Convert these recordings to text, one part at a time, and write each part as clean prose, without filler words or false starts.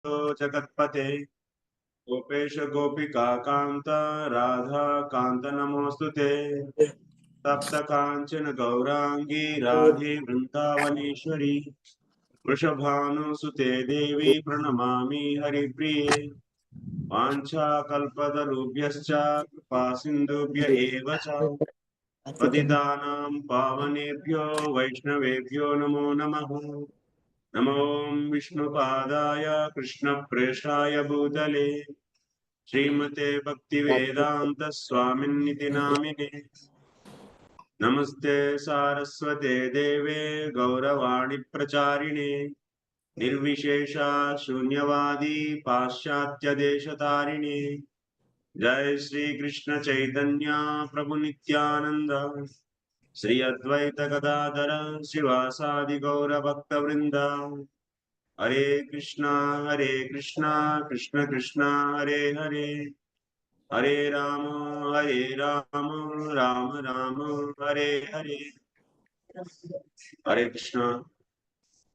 जगत्पते गोपेश गोपिका कांत राधा कांत नमोस्तुते तप्त कांचन गौरांगी राधे वृंदावनेश्वरी वृषभानुसुते देवी प्रणमामि हरिप्रिये वाञ्छाकल्पतरुभ्यश्च कृपा सिन्धुभ्य एव च पतितानां पावनेभ्यो वैष्णवेभ्यो नमो नमः। नमो विष्णुपादाय कृष्णप्रेष्ठाय भूतले श्रीमते भक्तिवेदान्त स्वामिन्निति नामिने नमस्ते सारस्वते देवे गौरवाणी प्रचारिणे निर्विशेषा शून्यवादी पाश्चात्य देशतारिणे जय श्री कृष्ण चैतन्य प्रभु नित्यानंद श्री अद्वैत गदाधर शिवासादि गौर भक्त वृंद हरे Krishna Krishna Krishna Hare Hare Hare Ram Ram Ram Hare Hare Hare Krishna.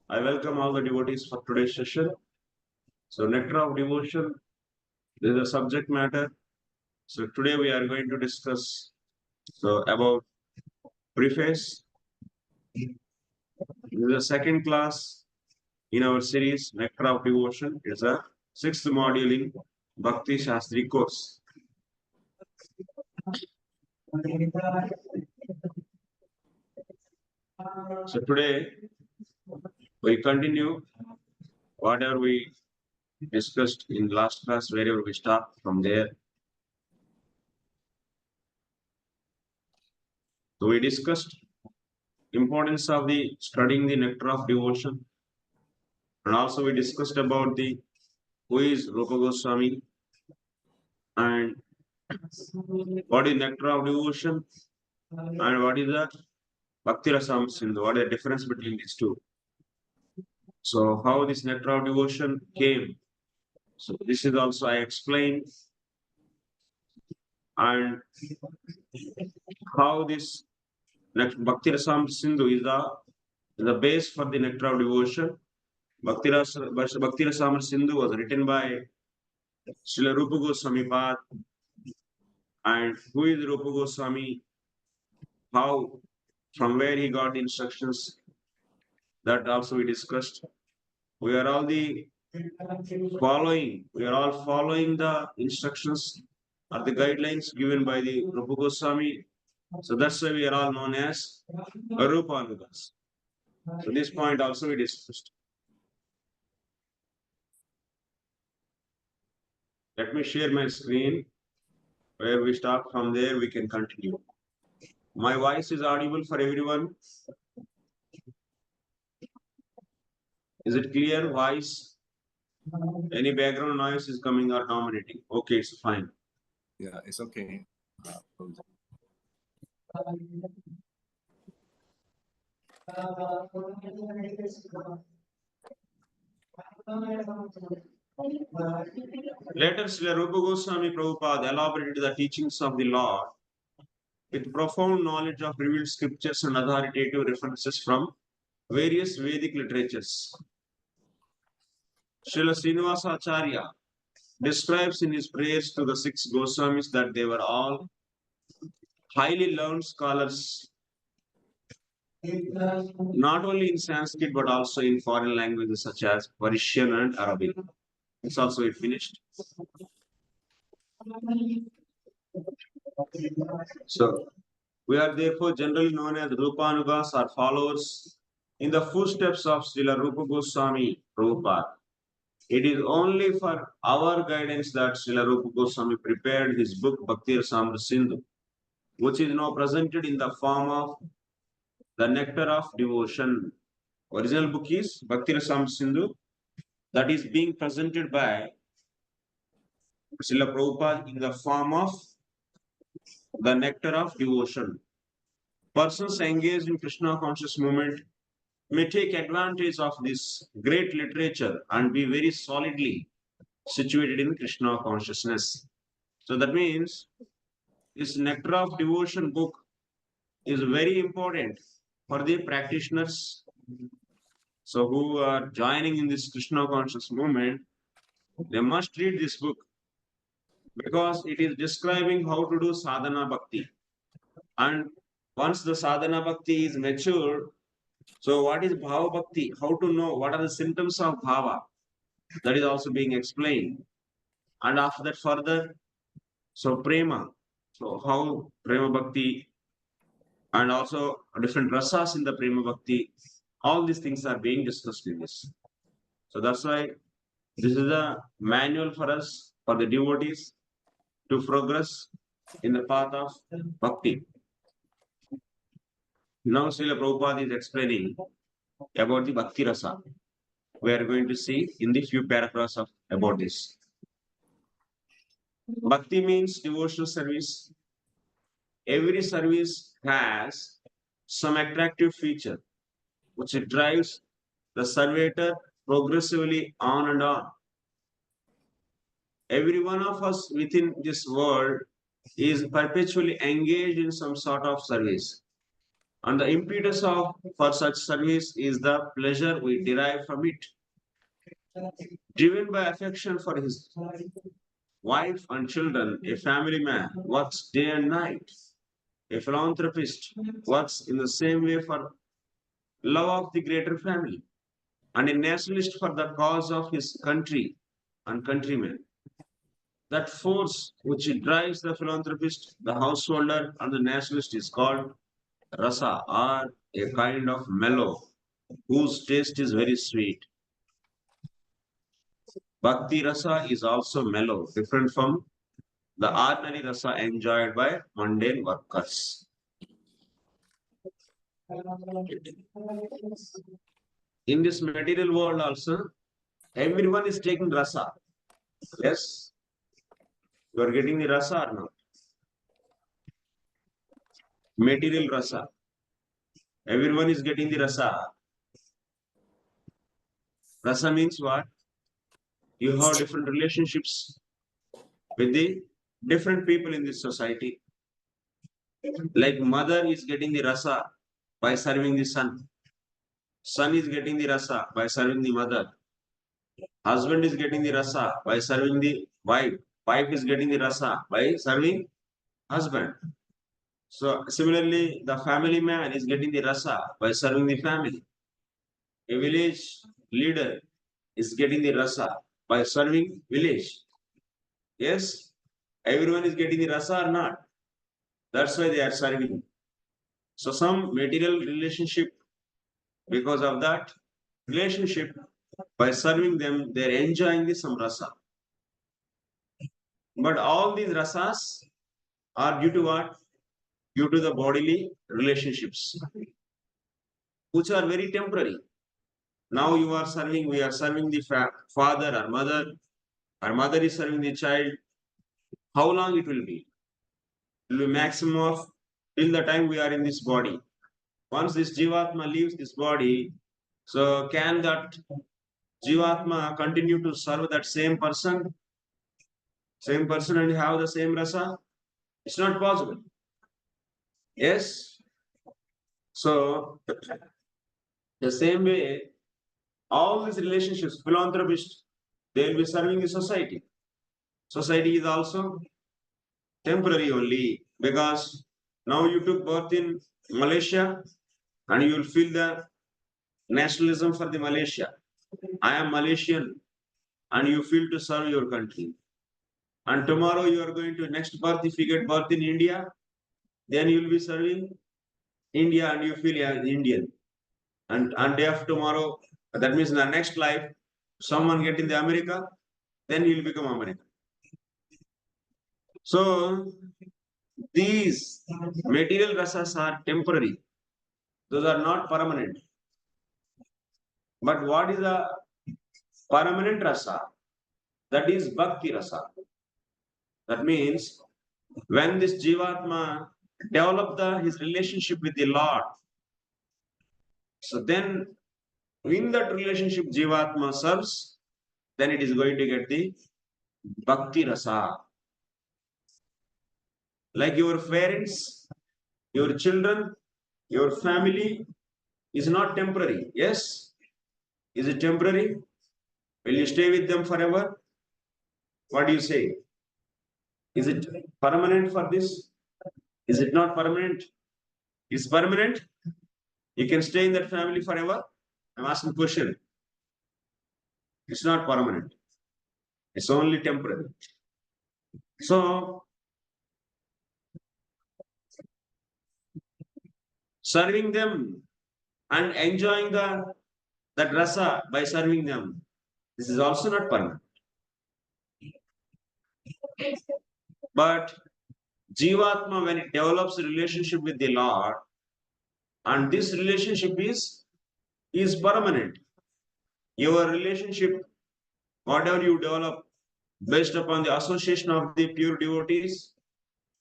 I welcome all the devotees for today's session. So, nectar of devotion, this is a subject matter. So, today we are going to discuss about preface. This is the second class in our series Nectar of Devotion. It's a sixth module in Bhakti Shastri course. So, today we continue whatever we discussed in last class, wherever we stopped from there. So, we discussed importance of the studying the nectar of devotion, and also we discussed about the who is Rupa Goswami and what is nectar of devotion and what is the Bhakti Rasam Sindhu, what is the difference between these two. So how this nectar of devotion came. So this is also I explained, and how this Bhakti Rasam Sindhu is the base for the nectar of devotion. Bhakti Rasam Sindhu was written by Srila Rupa Goswami Pad. And who is Rupa Goswami? How, from where he got the instructions, that also we discussed. We are all following the instructions or the guidelines given by the Rupa Goswami. So that's why we are all known as Rupanugas. So this point also we discussed. Let me share my screen. Where we start from there, we can continue. My voice is audible for everyone. Is it clear voice? Any background noise is coming or dominating? Okay, it's fine. Yeah, it's okay. Later, Srila Rupa Goswami Prabhupada elaborated the teachings of the Lord with profound knowledge of revealed scriptures and authoritative references from various Vedic literatures. Srila Srinivasa Acharya describes in his prayers to the six Goswamis that they were all highly learned scholars, not only in Sanskrit but also in foreign languages such as Persian and Arabic. It's also it finished. So, we are therefore generally known as Rupanugas or followers in the footsteps of Srila Rupa Goswami Prabhupada. It is only for our guidance that Srila Rupa Goswami prepared his book Bhakti Rasamrita Sindhu, which is now presented in the form of the Nectar of Devotion. Original book is Bhakti Rasamrita Sindhu, that is being presented by Srila Prabhupada in the form of the Nectar of Devotion. Persons engaged in Krishna conscious movement may take advantage of this great literature and be very solidly situated in Krishna consciousness. So that means this Nectar of Devotion book is very important for the practitioners. So who are joining in this Krishna conscious movement, They must read this book because it is describing how to do sadhana bhakti. And once the sadhana bhakti is mature, so what is bhava bhakti? How to know what are the symptoms of bhava? That is also being explained. And after that, further, so prema. So how prema bhakti and also different rasas in the prema bhakti, all these things are being discussed in this. So that's why this is a manual for us, for the devotees, to progress in the path of bhakti. Now Srila Prabhupada is explaining about the bhakti rasa. We are going to see in the few paragraphs about this. Bhakti means devotional service. Every service has some attractive feature which it drives the servitor progressively on and on. Every one of us within this world is perpetually engaged in some sort of service. And the impetus for such service is the pleasure we derive from it. Driven by affection for his wife and children, a family man works day and night. A philanthropist works in the same way for love of the greater family, and a nationalist for the cause of his country and countrymen. That force which drives the philanthropist, the householder, and the nationalist is called rasa, or a kind of mellow, whose taste is very sweet. Bhakti rasa is also mellow, different from the ordinary rasa enjoyed by mundane workers. In this material world also, everyone is taking rasa. Yes, you are getting the rasa or not? Material rasa. Everyone is getting the rasa. Rasa means what? You have different relationships with the different people in this society. Like mother is getting the rasa by serving the son. Son is getting the rasa by serving the mother. Husband is getting the rasa by serving the wife. Wife is getting the rasa by serving husband. So similarly, the family man is getting the rasa by serving the family. A village leader is getting the rasa by serving village. Yes, everyone is getting the rasa or not. That's why they are serving. So some material relationship, because of that relationship, by serving them, they are enjoying the some rasa. But all these rasas are due to what? Due to the bodily relationships, which are very temporary. Now you are serving, we are serving the father or mother. Our mother is serving the child. How long it will be? It will be maximum of till the time we are in this body. Once this Jivatma leaves this body, so can that Jivatma continue to serve that same person and have the same rasa? It's not possible. Yes. So the same way, all these relationships, philanthropists, they will be serving the society. Society is also temporary only because now you took birth in Malaysia and you will feel the nationalism for the Malaysia. I am Malaysian and you feel to serve your country. And tomorrow you are going to next birth, if you get birth in India, then you will be serving India and you feel Indian. And day after tomorrow, that means in the next life, someone get in the America, then he will become American. So these material rasas are temporary. Those are not permanent. But what is a permanent rasa? That is bhakti rasa. That means when this jivatma develop his relationship with the Lord, so then in that relationship jivatma serves, then it is going to get the bhakti rasa. Like your parents, your children, your family is not temporary. Yes? Is it temporary? Will you stay with them forever? What do you say? Is it permanent for this? Is it not permanent? Is permanent? You can stay in that family forever? I'm asking question. It's not permanent. It's only temporary. So serving them and enjoying that rasa by serving them, this is also not permanent. But Jivatma, when it develops a relationship with the Lord, and this relationship is permanent. Your relationship, whatever you develop based upon the association of the pure devotees,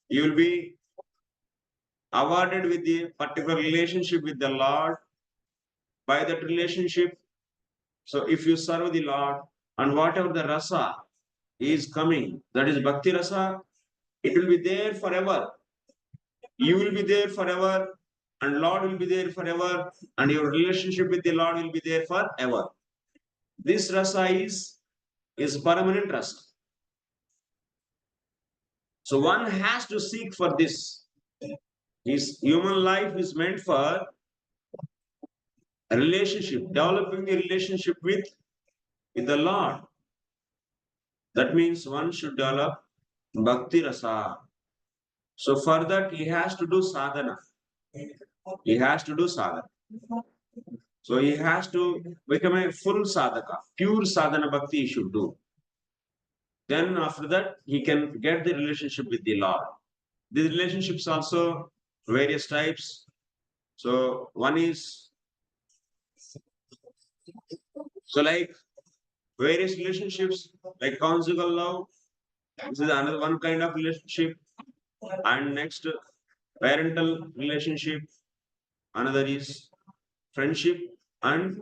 you will be awarded with the particular relationship with the Lord by that relationship. So if you serve the Lord and whatever the rasa is coming, that is bhakti rasa, it will be there forever. You will be there forever, and Lord will be there forever, and your relationship with the Lord will be there forever. This rasa is permanent rasa. So one has to seek for this. His human life is meant for a relationship, developing the relationship with the Lord. That means one should develop bhakti rasa. So for that he has to do sadhana. He has to do sadhana. So he has to become a full sadhaka. Pure sadhana bhakti he should do. Then after that he can get the relationship with the Lord. These relationships also various types. So one is like various relationships like conjugal love. This is another one kind of relationship. And next parental relationship. Another is friendship and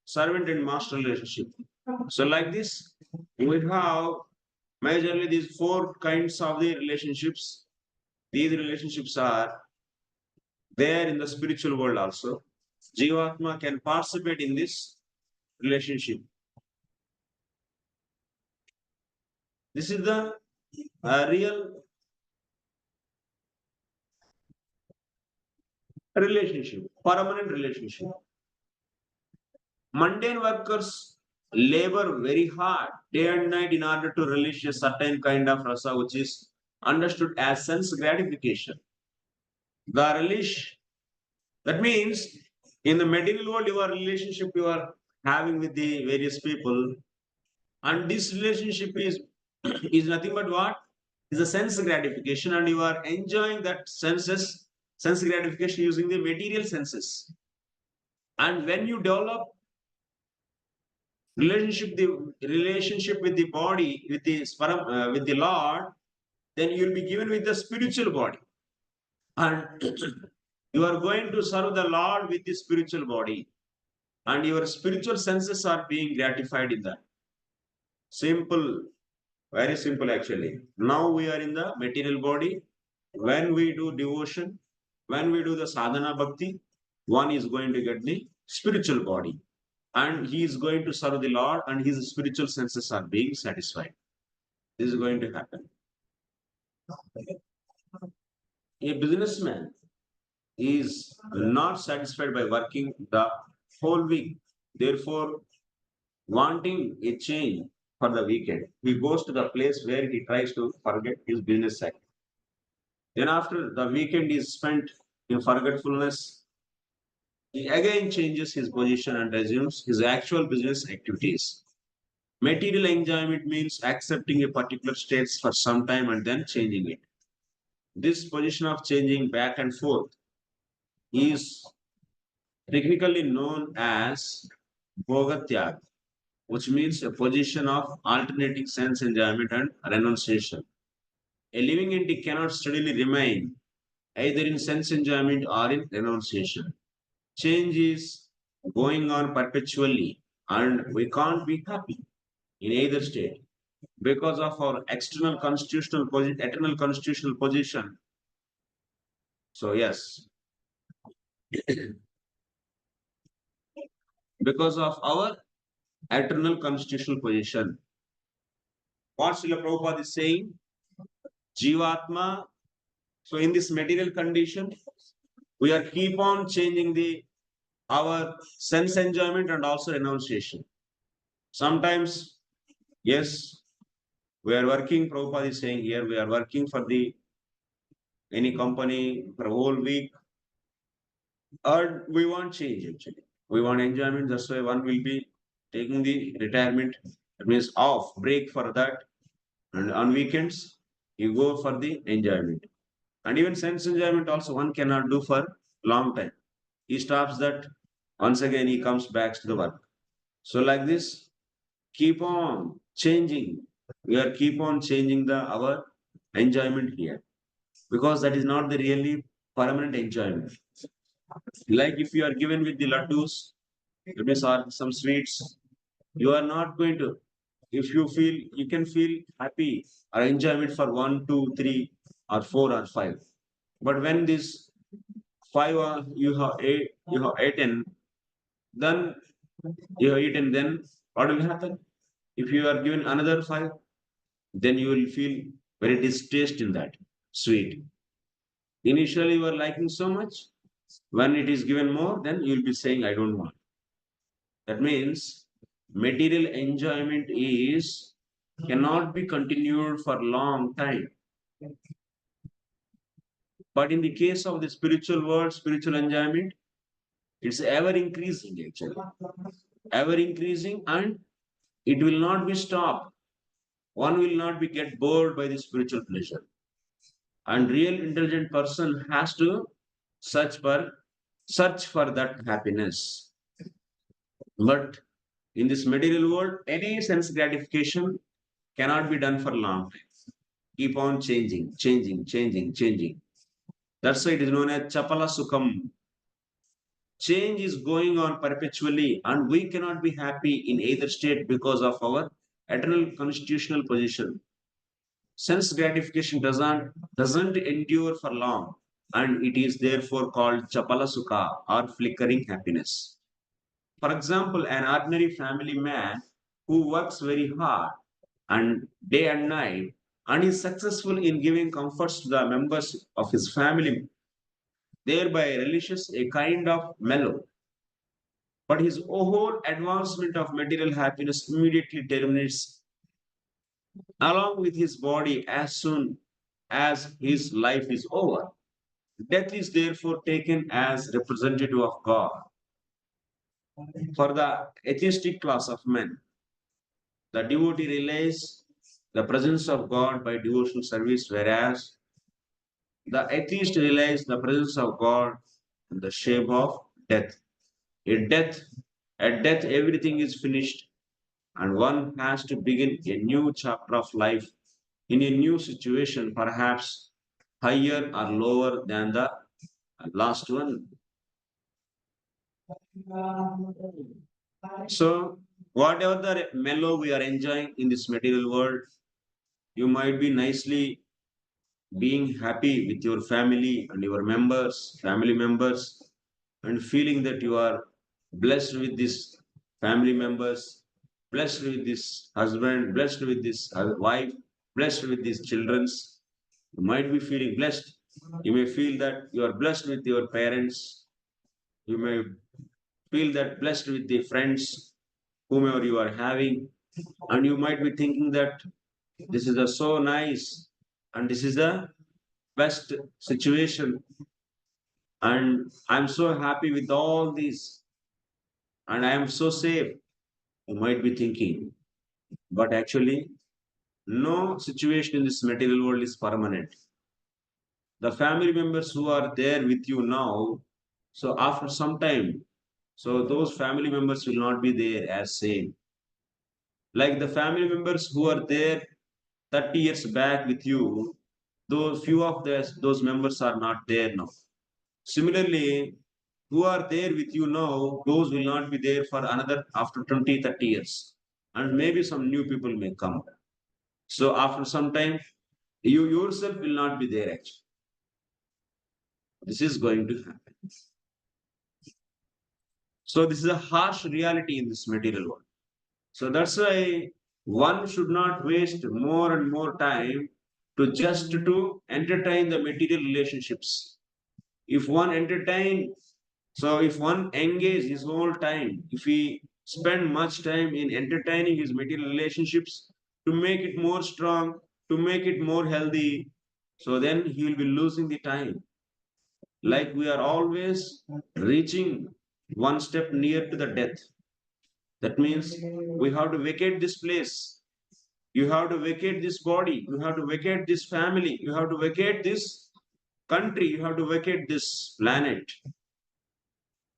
servant and master relationship. So like this, we have majorly these four kinds of the relationships. These relationships are there in the spiritual world also. Jivatma can participate in this relationship. This is the real relationship, permanent relationship. Mundane workers labor very hard day and night in order to release a certain kind of rasa which is understood as sense gratification. The relish, that means in the material world, your relationship you are having with the various people, and this relationship is is nothing but what? Is a sense gratification, and you are enjoying that sense gratification using the material senses. And when you develop relationship with the body, with the with the Lord, then you will be given with the spiritual body, and you are going to serve the Lord with the spiritual body, and your spiritual senses are being gratified in that. Simple, very simple actually. Now we are in the material body. When we do devotion, when we do the sadhana bhakti, one is going to get the spiritual body, and he is going to serve the Lord, and his spiritual senses are being satisfied. This is going to happen. A businessman is not satisfied by working the whole week. Therefore, wanting a change for the weekend, he goes to the place where he tries to forget his business side. Then, after the weekend is spent in forgetfulness, he again changes his position and resumes his actual business activities. Material enjoyment means accepting a particular state for some time and then changing it. This position of changing back and forth is technically known as Bhogatyag, which means a position of alternating sense enjoyment and renunciation. A living entity cannot steadily remain either in sense enjoyment or in renunciation. Change is going on perpetually, and we can't be happy in either state because of our eternal constitutional position. So yes, because of our eternal constitutional position. What Srila Prabhupada is saying, Jivatma. So in this material condition, we are keep on changing our sense enjoyment and also renunciation. Sometimes, yes, we are working, Prabhupada is saying here, we are working for any company for a whole week, or we want change actually. We want enjoyment, that's why one will be taking the retirement, that means off, break for that, and on weekends, you go for the enjoyment. And even sense enjoyment also one cannot do for long time. He stops that, once again he comes back to the work. So like this, keep on changing. We are keep on changing our enjoyment here, because that is not the really permanent enjoyment. Like if you are given with the laddus, it means or some sweets, you are not going to. If you feel, you can feel happy or enjoyment for 1, 2, 3, or 4 or 5. But when this five you have eaten, then you have eaten, then what will happen? If you are given another 5, then you will feel very distaste in that sweet. Initially, you are liking so much. When it is given more, then you will be saying, I don't want. That means material enjoyment is cannot be continued for long time. But in the case of the spiritual world, spiritual enjoyment, it's ever increasing actually. Ever increasing, and it will not be stopped. One will not be get bored by the spiritual pleasure. And real intelligent person has to search for search for that happiness. But in this material world, any sense gratification cannot be done for long time. Keep on changing, changing, changing, changing. That's why it is known as Chapala Sukham. Change is going on perpetually, and we cannot be happy in either state because of our eternal constitutional position. Sense gratification doesn't endure for long, and it is therefore called Chapala Sukha or flickering happiness. For example, an ordinary family man who works very hard and day and night and is successful in giving comforts to the members of his family, thereby relishes a kind of mellow. But his whole advancement of material happiness immediately terminates along with his body as soon as his life is over. Death is therefore taken as representative of God. For the atheistic class of men, the devotee relays the presence of God by devotional service, whereas the atheist realizes the presence of God in the shape of death. In death, at death, everything is finished, and one has to begin a new chapter of life in a new situation, perhaps higher or lower than the last one. So, whatever the mellow we are enjoying in this material world, you might be nicely being happy with your family and your family members, and feeling that you are blessed with this family members, blessed with this husband, blessed with this wife, blessed with these childrens. You might be feeling blessed. You may feel that you are blessed with your parents. You may feel that blessed with the friends whomever you are having, and you might be thinking that this is so nice and this is the best situation, and I'm so happy with all these, and I am so safe. You might be thinking, but actually, no situation in this material world is permanent. The family members who are there with you now, so after some time, so those family members will not be there as same. Like the family members who are there 30 years back with you, those few of those members are not there now. Similarly, who are there with you now, those will not be there for another after 20, 30 years. And maybe some new people may come. So after some time, you yourself will not be there actually. This is going to happen. So this is a harsh reality in this material world. So that's why one should not waste more and more time to entertain the material relationships. If one entertain, so if one engage his whole time, if he spend much time in entertaining his material relationships to make it more strong, to make it more healthy, so then he will be losing the time. Like we are always reaching one step near to the death. That means we have to vacate this place. You have to vacate this body. You have to vacate this family. You have to vacate this country. You have to vacate this planet.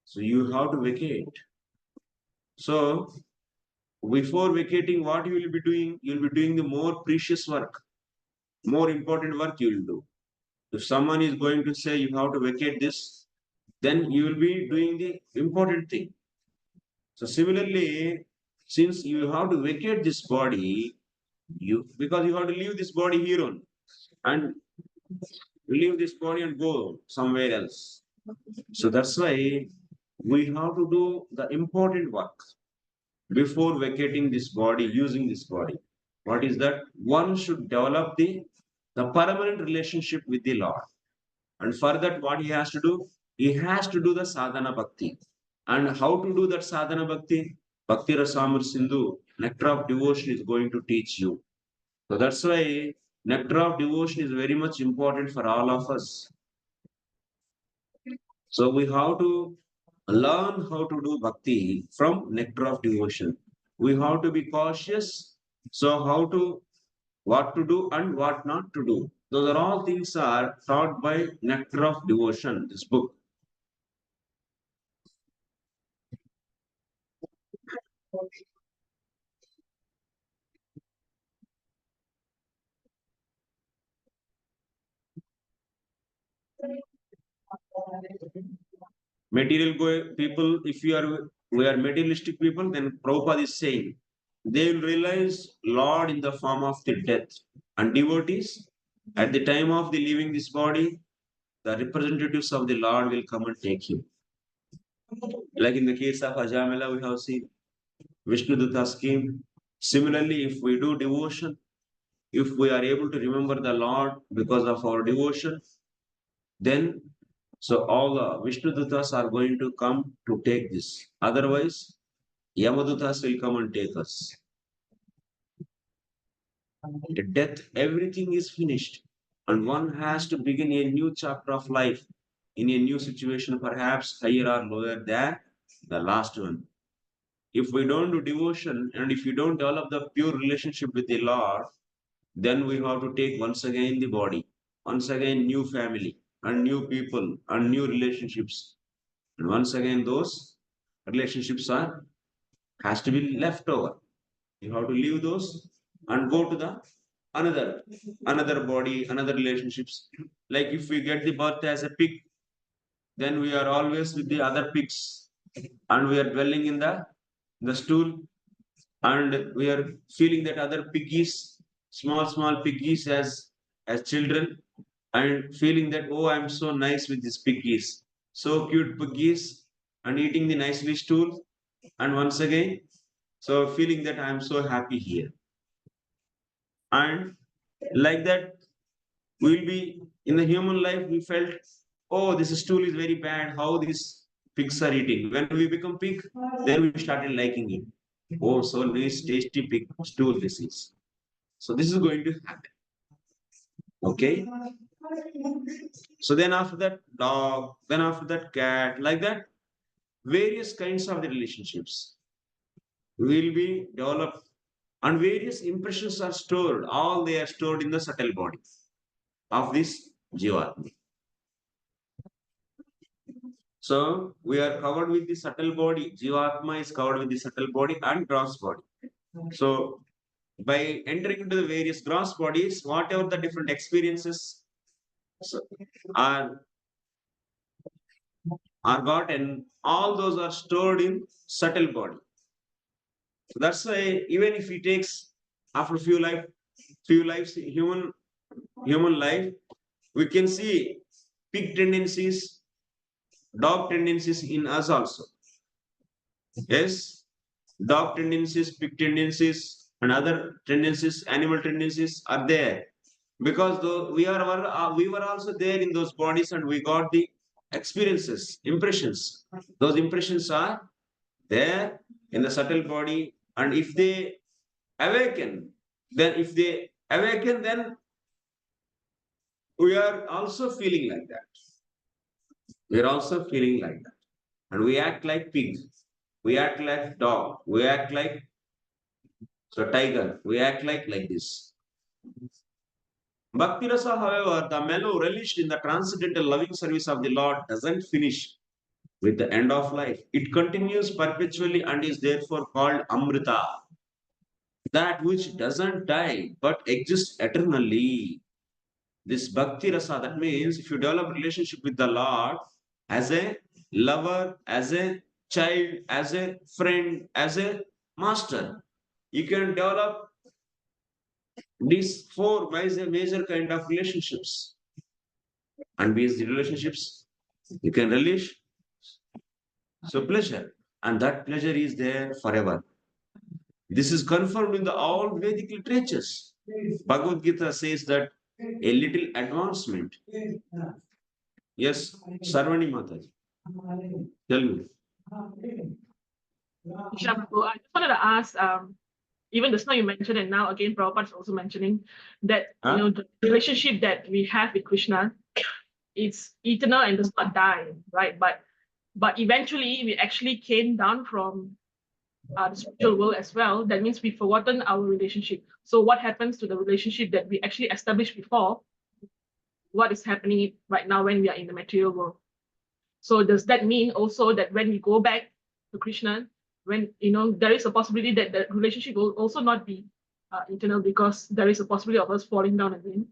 So you have to vacate. So before vacating, what you will be doing? You will be doing the more precious work, more important work you will do. If someone is going to say you have to vacate this, then you will be doing the important thing. So similarly, since you have to vacate this body, you because you have to leave this body here on and leave this body and go somewhere else. So that's why we have to do the important work before vacating this body, using this body. What is that? One should develop the permanent relationship with the Lord. And for that, what he has to do? He has to do the sadhana bhakti. And how to do that sadhana bhakti? Bhakti Rasamur Sindhu, Nectar of Devotion is going to teach you. So that's why Nectar of Devotion is very much important for all of us. So we have to learn how to do bhakti from Nectar of Devotion. We have to be cautious. So how to what to do and what not to do. Those are all things are taught by Nectar of Devotion, this book. People, if we are materialistic people, then Prabhupada is saying they will realize Lord in the form of the death. And devotees, at the time of the leaving this body, the representatives of the Lord will come and take him. Like in the case of Ajamila, we have seen Vishnu Dutta scheme. Similarly, if we do devotion, if we are able to remember the Lord because of our devotion, then so all the Vishnu Duttas are going to come to take this. Otherwise, Yamadutas will come and take us. At death, everything is finished, and one has to begin a new chapter of life in a new situation, perhaps higher or lower than the last one. If we don't do devotion and if you don't develop the pure relationship with the Lord, then we have to take once again the body, once again new family and new people and new relationships. And once again, those relationships are has to be left over. You have to leave those and go to the another body, another relationships. Like if we get the birth as a pig, then we are always with the other pigs, and we are dwelling in the stool, and we are feeling that other piggies, small piggies as children, and feeling that oh, I'm so nice with these piggies, so cute piggies, and eating the nicely stool, and once again, so feeling that I'm so happy here, and like that we'll be in the human life. We felt, oh, this stool is very bad. How these pigs are eating? When we become pig, then we started liking it. Oh, so nice, tasty pig stool this is. So this is going to happen. Okay. So then after that dog, then after that cat, like that, various kinds of the relationships will be developed, and various impressions are stored. All they are stored in the subtle body of this Jivatma. So we are covered with the subtle body. Jivatma is covered with the subtle body and gross body. So by entering into the various gross bodies, whatever the different experiences so, are are gotten, all those are stored in subtle body. So that's why even if he takes after few lives, human life, we can see pig tendencies, dog tendencies in us also. Yes, dog tendencies, pig tendencies. and other tendencies, animal tendencies are there. Because though we were also there in those bodies and we got the experiences, impressions. Those impressions are there in the subtle body, and if they awaken, then we are also feeling like that. We are also feeling like that. And we act like pig. We act like dog. We act like tiger. We act like this. Bhakti Rasa, however, the mellow relished in the transcendental loving service of the Lord doesn't finish with the end of life. It continues perpetually and is therefore called Amrita, that which doesn't die but exists eternally. This Bhakti Rasa, that means if you develop relationship with the Lord as a lover, as a child, as a friend, as a master, you can develop these four major kind of relationships. And with the relationships, you can relish so pleasure, and that pleasure is there forever. This is confirmed in the all Vedic literatures. Bhagavad Gita says that a little advancement. Yes, Sarvani Mataji, tell me. Isha Prabhu, I just wanted to ask, even just now you mentioned, and now again Prabhupada is also mentioning that the relationship that we have with Krishna, it's eternal and does not die, right? But eventually we actually came down from the spiritual world as well. That means we've forgotten our relationship. So what happens to the relationship that we actually established before? What is happening right now when we are in the material world? So does that mean also that when we go back to Krishna, when there is a possibility that the relationship will also not be eternal, because there is a possibility of us falling down again,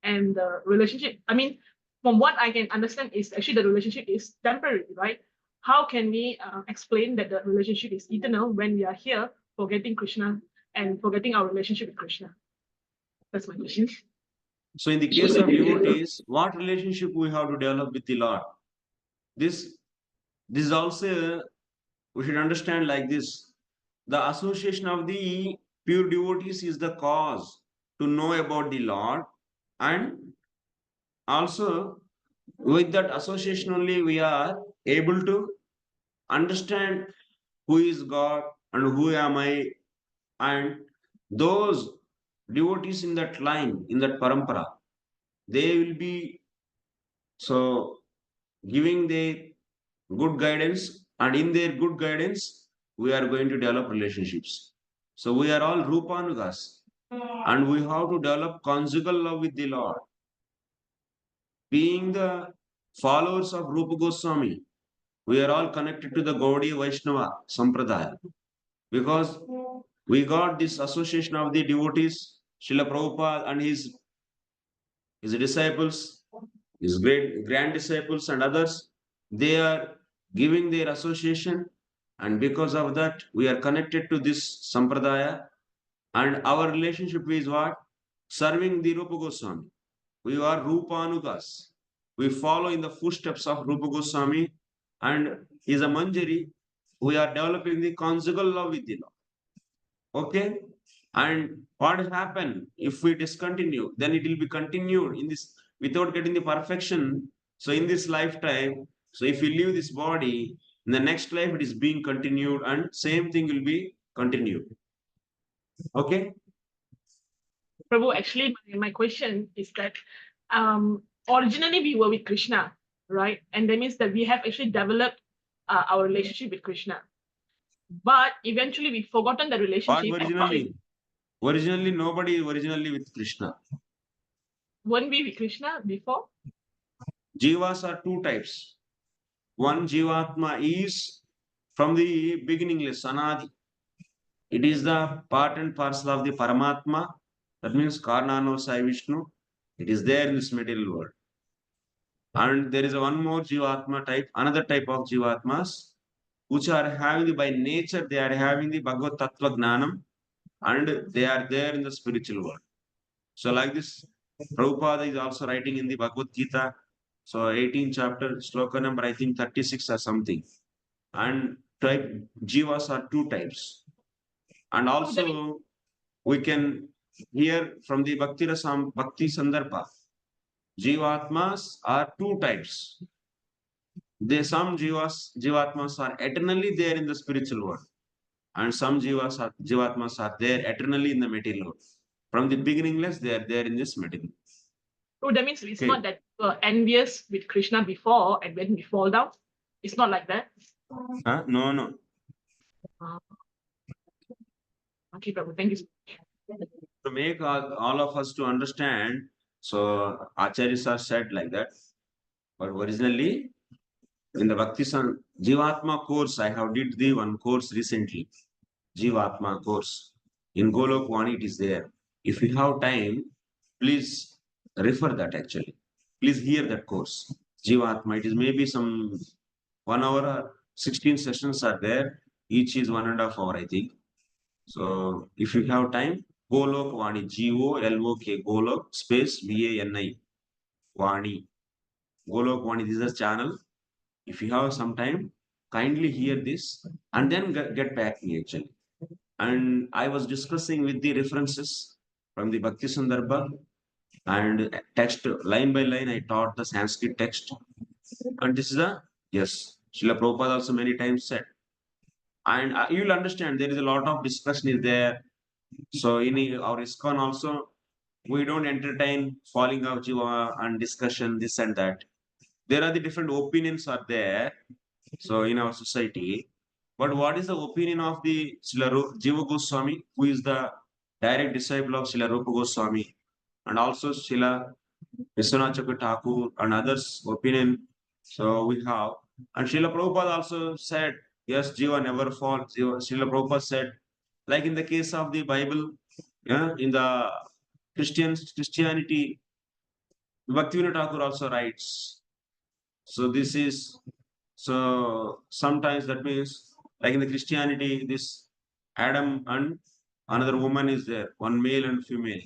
and the relationship, I mean, from what I can understand, is actually the relationship is temporary, right? How can we explain that the relationship is eternal when we are here forgetting Krishna and forgetting our relationship with Krishna? That's my question. So in the case of devotees, what relationship we have to develop with the Lord? This is also, we should understand like this. The association of the pure devotees is the cause to know about the Lord, and also with that association only we are able to understand who is God and who am I, and those devotees in that line, in that parampara, they will be so giving their good guidance, and in their good guidance we are going to develop relationships. So we are all Rupanugas, and we have to develop conjugal love with the Lord. Being the followers of Rupa Goswami, we are all connected to the Gaudiya Vaishnava Sampradaya, because we got this association of the devotees, Srila Prabhupada and his disciples, his great grand disciples and others. They are giving their association, and because of that we are connected to this Sampradaya, and our relationship is what? Serving the Rupa Goswami. We are Rupanugas. We follow in the footsteps of Rupa Goswami, and is a Manjari. We are developing the conjugal love with the Lord. Okay? And what will happen if we discontinue? Then it will be continued in this without getting the perfection. So in this lifetime, so if you leave this body, in the next life it is being continued, and same thing will be continued. Okay? Prabhu, actually, my question is that originally we were with Krishna, right? And that means that we have actually developed our relationship with Krishna. But eventually we've forgotten the relationship. What originally? Originally, nobody is originally with Krishna. Weren't we with Krishna before? Jivas are two types. One Jivatma is from the beginningless, Anadi. It is the part and parcel of the Paramatma. That means Karnano Sai Vishnu. It is there in this material world. And there is one more Jivatma type, another type of Jivatmas, which are having the, by nature, they are having the Bhagavad Tattva Gnanam, and they are there in the spiritual world. So like this, Prabhupada is also writing in the Bhagavad Gita. So 18th chapter, sloka number, I think 36 or something. And type Jivas are two types. And also we can hear from the Bhakti Sandarbha. Jivatmas are two types. Some Jivatmas are eternally there in the spiritual world, and some Jivatmas are there eternally in the material world. From the beginningless, they are there in this material. So that means it's Okay. not that we were envious with Krishna before and when we fall down. It's not like that. No. Okay, Prabhu, thank you so much. To make all of us to understand, so Acharyas are said like that. But originally, in the Bhakti Jivatma course, I have did the one course recently. Jivatma course. In Golok Vani, it is there. If you have time, please refer that actually. Please hear that course. Jivatma. It is maybe some 1 hour or 16 sessions are there. Each is 1.5 hours, I think. So if you have time, Golok Vani, Golok, Golok space Vani, Vani. Golok Vani, this is a channel. If you have some time, kindly hear this and then get back to me actually. And I was discussing with the references from the Bhakti Sandarbha and text line by line. I taught the Sanskrit text, and this is yes. Srila Prabhupada also many times said, and you will understand there is a lot of discussion is there. So in our ISKCON also, we don't entertain falling of jiva and discussion this and that. There are the different opinions are there. So in our society, but what is the opinion of the Jiva Goswami, who is the direct disciple of Srila Rupa Goswami, and also Srila Vishwanath Chakravarti Thakur and others' opinion? So we have, and Srila Prabhupada also said, yes, Jiva never falls. Srila Prabhupada said, like in the case of the Bible, in the Christianity, Bhaktivinoda Thakur also writes. So this is, so sometimes that means, like in the Christianity, this Adam and another woman is there, one male and female.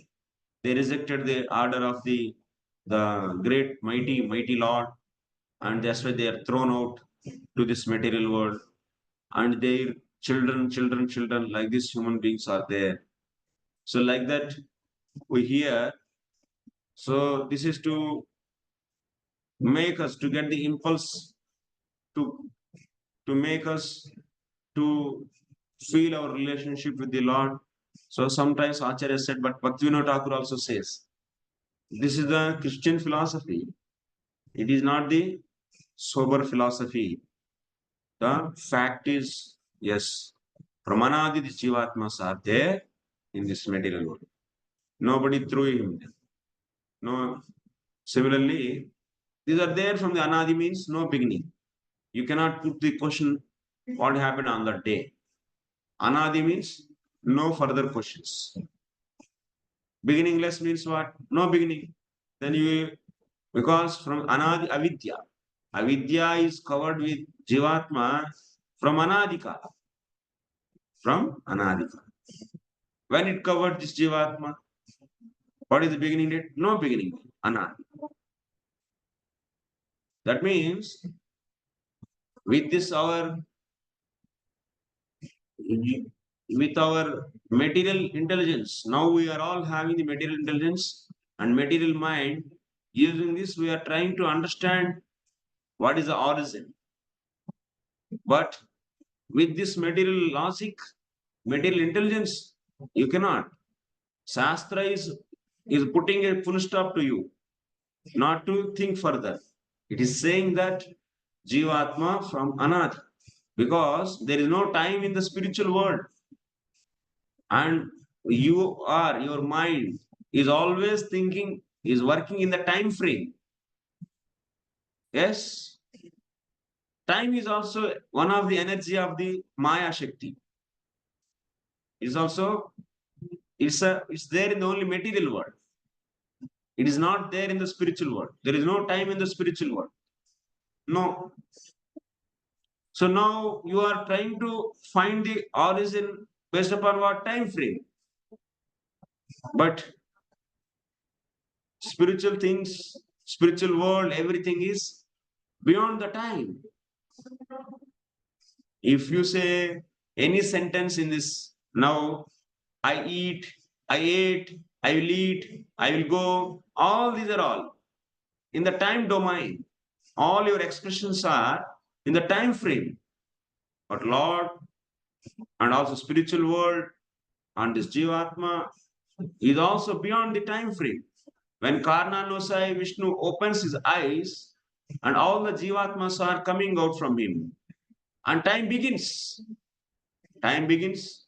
They rejected the order of the great mighty Lord, and that's why they are thrown out to this material world, and their children like these human beings are there. So like that we hear. So this is to make us to get the impulse to make us to feel our relationship with the Lord. So sometimes Acharya said, but Bhaktivinoda Thakur also says, this is the Christian philosophy. It is not the sober philosophy. The fact is, yes, Pramanadi the Jivatmas are there in this material world. Nobody threw him there. No. Similarly, these are there from the Anadi means no beginning. You cannot put the question what happened on that day. Anadi means no further questions. Beginningless means what? No beginning. Then you, because from Anadi Avidya. Avidya is covered with Jivatma from Anadika. From Anadika. When it covered this Jivatma, what is the beginning date? No beginning. Anadi. That means with this with our material intelligence, now we are all having the material intelligence and material mind. Using this, we are trying to understand what is the origin. But with this material logic, material intelligence, you cannot. Shastra is putting a full stop to you, not to think further. It is saying that Jivatma from Anadi, because there is no time in the spiritual world. And your mind is always thinking, is working in the time frame. Yes, time is also one of the energy of the Maya Shakti. It's also, it's there in the only material world. It is not there in the spiritual world. There is no time in the spiritual world. No. So now you are trying to find the origin based upon what time frame. But spiritual things, spiritual world, everything is beyond the time. If you say any sentence in this, now I eat I ate, I will eat, I will go. All these are all in the time domain. All your expressions are in the time frame. But Lord and also spiritual world and this Jivatma is also beyond the time frame. When Karnanosai Vishnu opens his eyes and all the Jivatmas are coming out from him, and time begins. Time begins.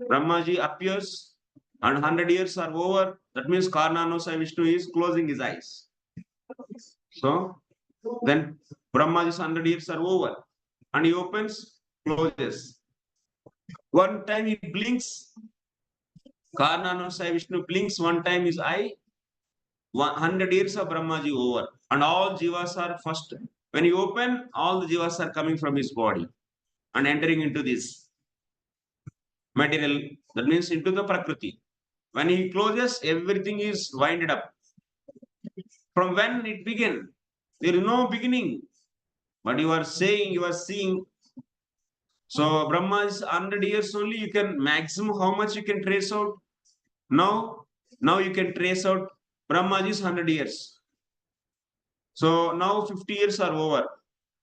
Brahmaji appears and 100 years are over. That means Karnanosai Vishnu is closing his eyes. So then Brahmaji's 100 years are over and he opens, closes. One time he blinks. Karnanosai Vishnu blinks one time his eye. 100 years of Brahmaji over. And all jivas are first. When you open, all the jivas are coming from his body and entering into this material. That means into the Prakriti. When he closes, everything is winded up. From when it began, there is no beginning. But you are saying, you are seeing. So Brahma is 100 years only. You can maximum how much you can trace out. Now you can trace out Brahmaji's 100 years. So now 50 years are over.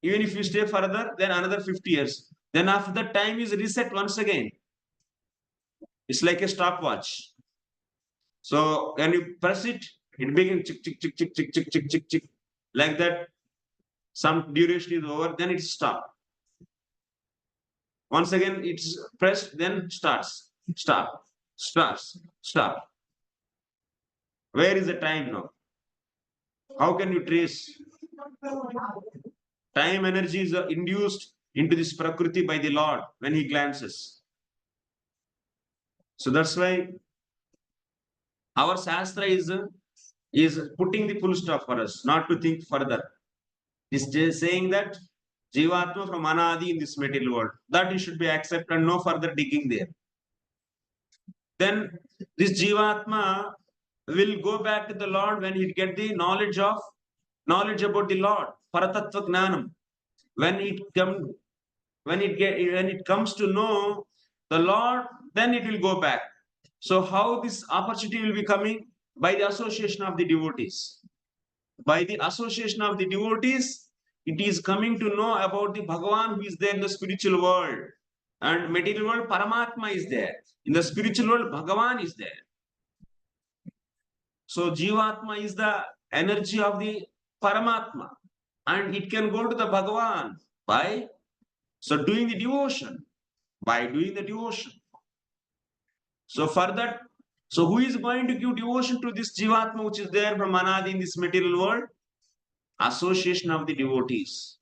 Even if you stay further, then another 50 years. Then after that, time is reset once again. It's like a stopwatch. So when you press it, it begins chick, chick, chick, chick, chick, chick, chick, chick, chick. Like that, some duration is over, then it stops. Once again, it's pressed, then starts. Stop. Starts. Stop. Where is the time now? How can you trace? Time energy is induced into this Prakriti by the Lord when he glances. So that's why our Shastra is putting the full stop for us, not to think further. It's just saying that Jivatma from Anadi in this material world, that you should be accepted and no further digging there. Then this Jivatma will go back to the Lord when he get the knowledge about the Lord, Paratattva Gnanam. When it comes to know the Lord, then it will go back. So how this opportunity will be coming? By the association of the devotees. By the association of the devotees, it is coming to know about the Bhagavan who is there in the spiritual world. And material world, Paramatma is there. In the spiritual world, Bhagavan is there. So Jivatma is the energy of the Paramatma. And it can go to the Bhagavan by doing the devotion. By doing the devotion. So for that, so who is going to give devotion to this Jivatma which is there from Anadi in this material world? Association of the devotees.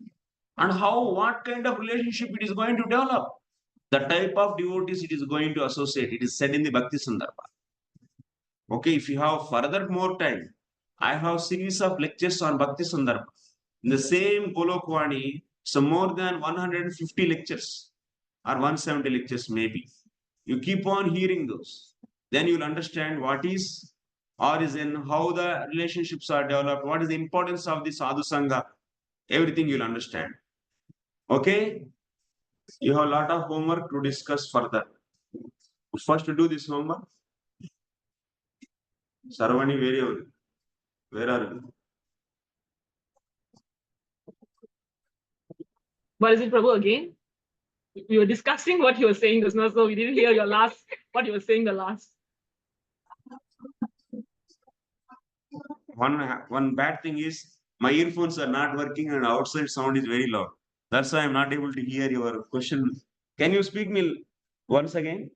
And what kind of relationship it is going to develop? The type of devotees it is going to associate. It is said in the Bhakti Sandarbha. Okay, if you have further more time, I have series of lectures on Bhakti Sandarbha. In the same Golokwani, so more than 150 lectures or 170 lectures maybe. You keep on hearing those. Then you will understand what is origin, how the relationships are developed, what is the importance of the Sadhu Sangha. Everything you will understand. Okay? You have a lot of homework to discuss further. First do this homework. Sarvani, where are you? What is it, Prabhu, again? We were discussing what you were saying just now, so we didn't hear your last, what you were saying the last. One bad thing is my earphones are not working and outside sound is very loud. That's why I'm not able to hear your question. Can you speak me once again?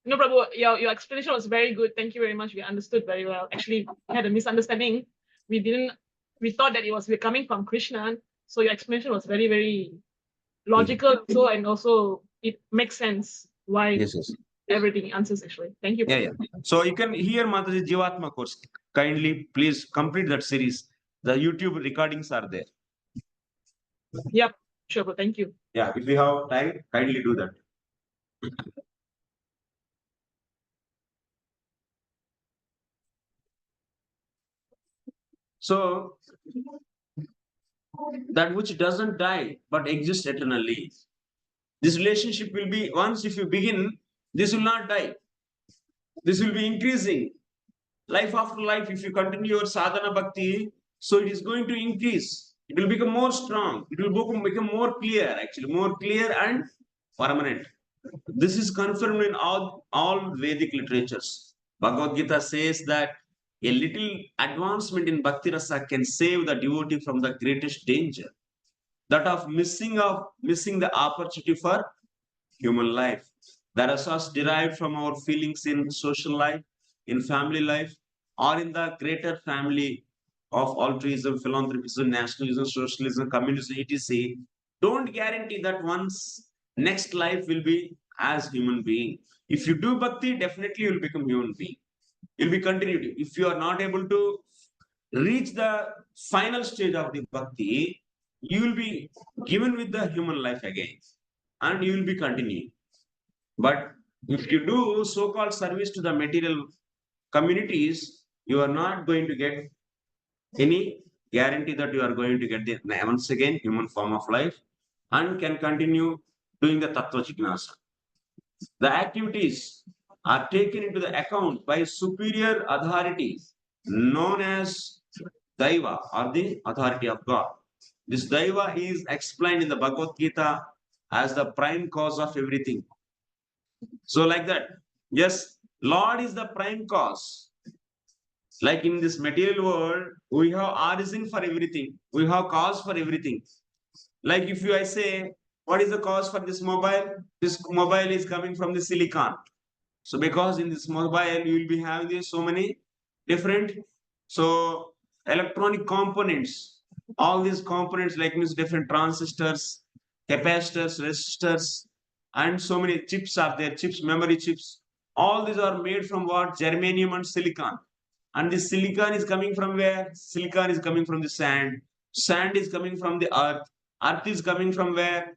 No, Prabhu, your explanation was very good. Thank you very much. We understood very well. Actually, we had a misunderstanding. We thought that we're coming from Krishna. So your explanation was very, very logical. So, and also it makes sense why Yes. everything answers actually. Thank you. Yeah. So you can hear Mataji Jivatma course. Kindly, please complete that series. The YouTube recordings are there. Yep, sure, Prabhu. Thank you. Yeah, if you have time, kindly do that. So that which doesn't die but exists eternally. This relationship will be, once if you begin, this will not die. This will be increasing. Life after life, if you continue your sadhana bhakti, so it is going to increase. It will become more strong. It will become more clear, actually, more clear and permanent. This is confirmed in all Vedic literatures. Bhagavad Gita says that a little advancement in bhakti rasa can save the devotee from the greatest danger, that of missing the opportunity for human life. The rasas derived from our feelings in social life, in family life, or in the greater family of altruism, philanthropism, nationalism, socialism, communism, etc. Don't guarantee that one's next life will be as human being. If you do bhakti, definitely you'll become human being. You'll be continued. If you are not able to reach the final stage of the bhakti, you will be given with the human life again, and you will be continuing. But if you do so-called service to the material communities, you are not going to get any guarantee that you are going to get the once again human form of life and can continue doing the tattva jignasa. The activities are taken into the account by superior authority known as Daiva or the authority of God. This Daiva is explained in the Bhagavad Gita as the prime cause of everything. So, like that, yes, Lord is the prime cause. Like in this material world, we have origin for everything, we have cause for everything. Like if you I say, what is the cause for this mobile? This mobile is coming from the silicon. So because in this mobile you will be having this so many different electronic components. All these components like means different transistors, capacitors, resistors, and so many chips are there. Chips, memory chips. All these are made from what? Germanium and silicon. And this silicon is coming from where? Silicon is coming from the sand. Sand is coming from the earth. Earth is coming from where?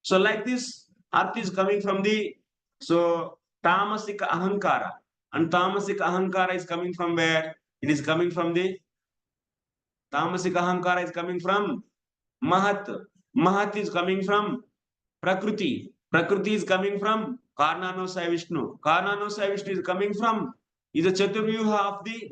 So like this, earth is coming from the tamasika ahankara. And tamasika ahankara is coming from where? It is coming from the tamasika ahankara is coming from mahat. Mahat is coming from prakriti. Prakriti is coming from karnano sai Vishnu. Karnano sai Vishnu is coming from is a chaturyuha of the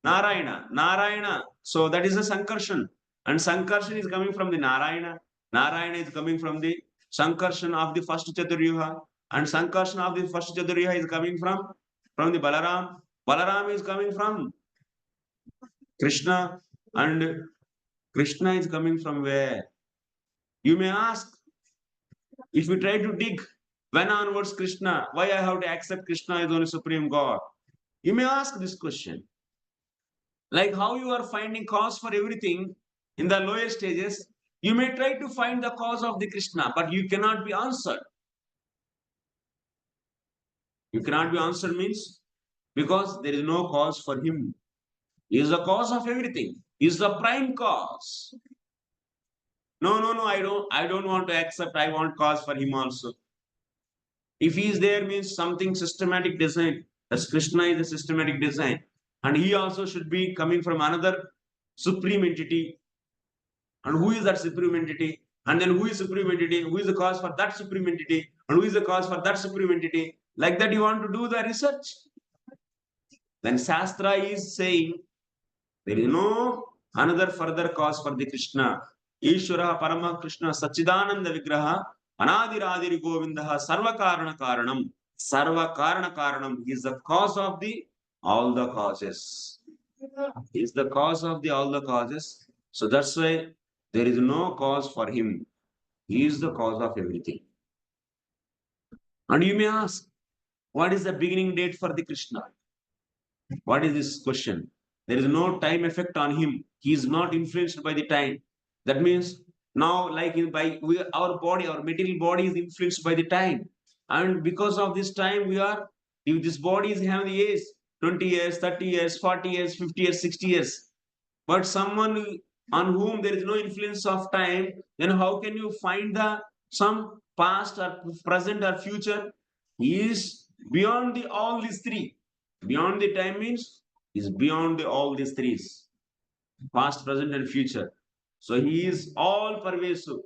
Narayana. Narayana. So that is a sankarshan. And sankarshan is coming from the Narayana. Narayana is coming from the sankarshan of the first chaturyuha. And sankarshan of the first chaturyuha is coming from the Balaram. Balaram is coming from Krishna. And Krishna is coming from where? You may ask, if we try to dig, when onwards Krishna? Why I have to accept Krishna as only Supreme God? You may ask this question. Like how you are finding cause for everything in the lower stages, you may try to find the cause of the Krishna, but you cannot be answered. You cannot be answered means because there is no cause for him. He is the cause of everything. He is the prime cause. No, I don't want to accept. I want cause for him also. If he is there means something systematic design. As Krishna is a systematic design. And he also should be coming from another supreme entity. And who is that supreme entity? And then who is supreme entity? Who is the cause for that supreme entity? And who is the cause for that supreme entity? Like that you want to do the research. Then Shastra is saying there is no another further cause for the Krishna. Ishvara Parama Krishna Sachidananda Vigraha Anadiradiri Govindaha Sarva Karana Karanam. Sarva Karana Karanam is the cause of the all the causes. Is the cause of the all the causes. So that's why there is no cause for him. He is the cause of everything. And you may ask, what is the beginning date for the Krishna? What is this question? There is no time effect on him. He is not influenced by the time. That means now, like our body, our material body is influenced by the time. And because of this time, if this body is having the age, 20 years, 30 years, 40 years, 50 years, 60 years. But someone on whom there is no influence of time, then how can you find some past or present or future? He is beyond all these three. Beyond the time means is beyond all these three: past, present, and future. So he is all pervasive.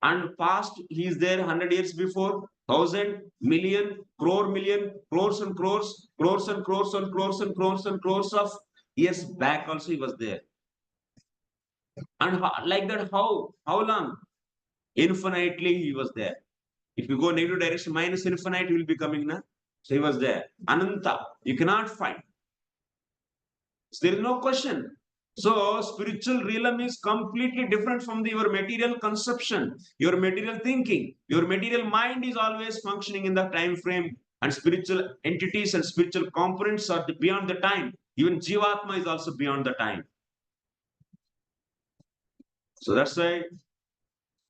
And past, he is there 100 years before. thousand, million, crores and crores, crores and crores and crores and crores and crores of years back also he was there. And like that, how long? Infinitely he was there. If you go negative direction minus infinite, he will be coming now. So he was there. Ananta, you cannot find. So there is no question. So spiritual realm is completely different from your material conception, your material thinking. Your material mind is always functioning in the time frame, and spiritual entities and spiritual components are beyond the time. Even Jivatma is also beyond the time. So that's why.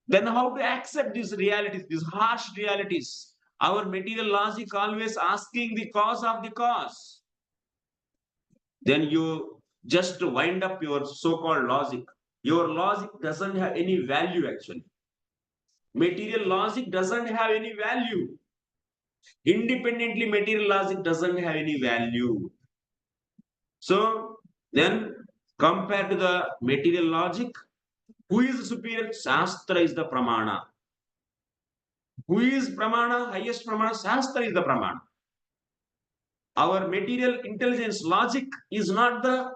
Then how to accept these realities, these harsh realities? Our material logic always asking the cause of the cause. Then you just wind up your so-called logic. Your logic doesn't have any value actually. Material logic doesn't have any value. Independently, material logic doesn't have any value. So then compared to the material logic, who is the superior? Shastra is the pramana. Who is pramana? Highest pramana? Shastra is the pramana. Our material intelligence logic is not the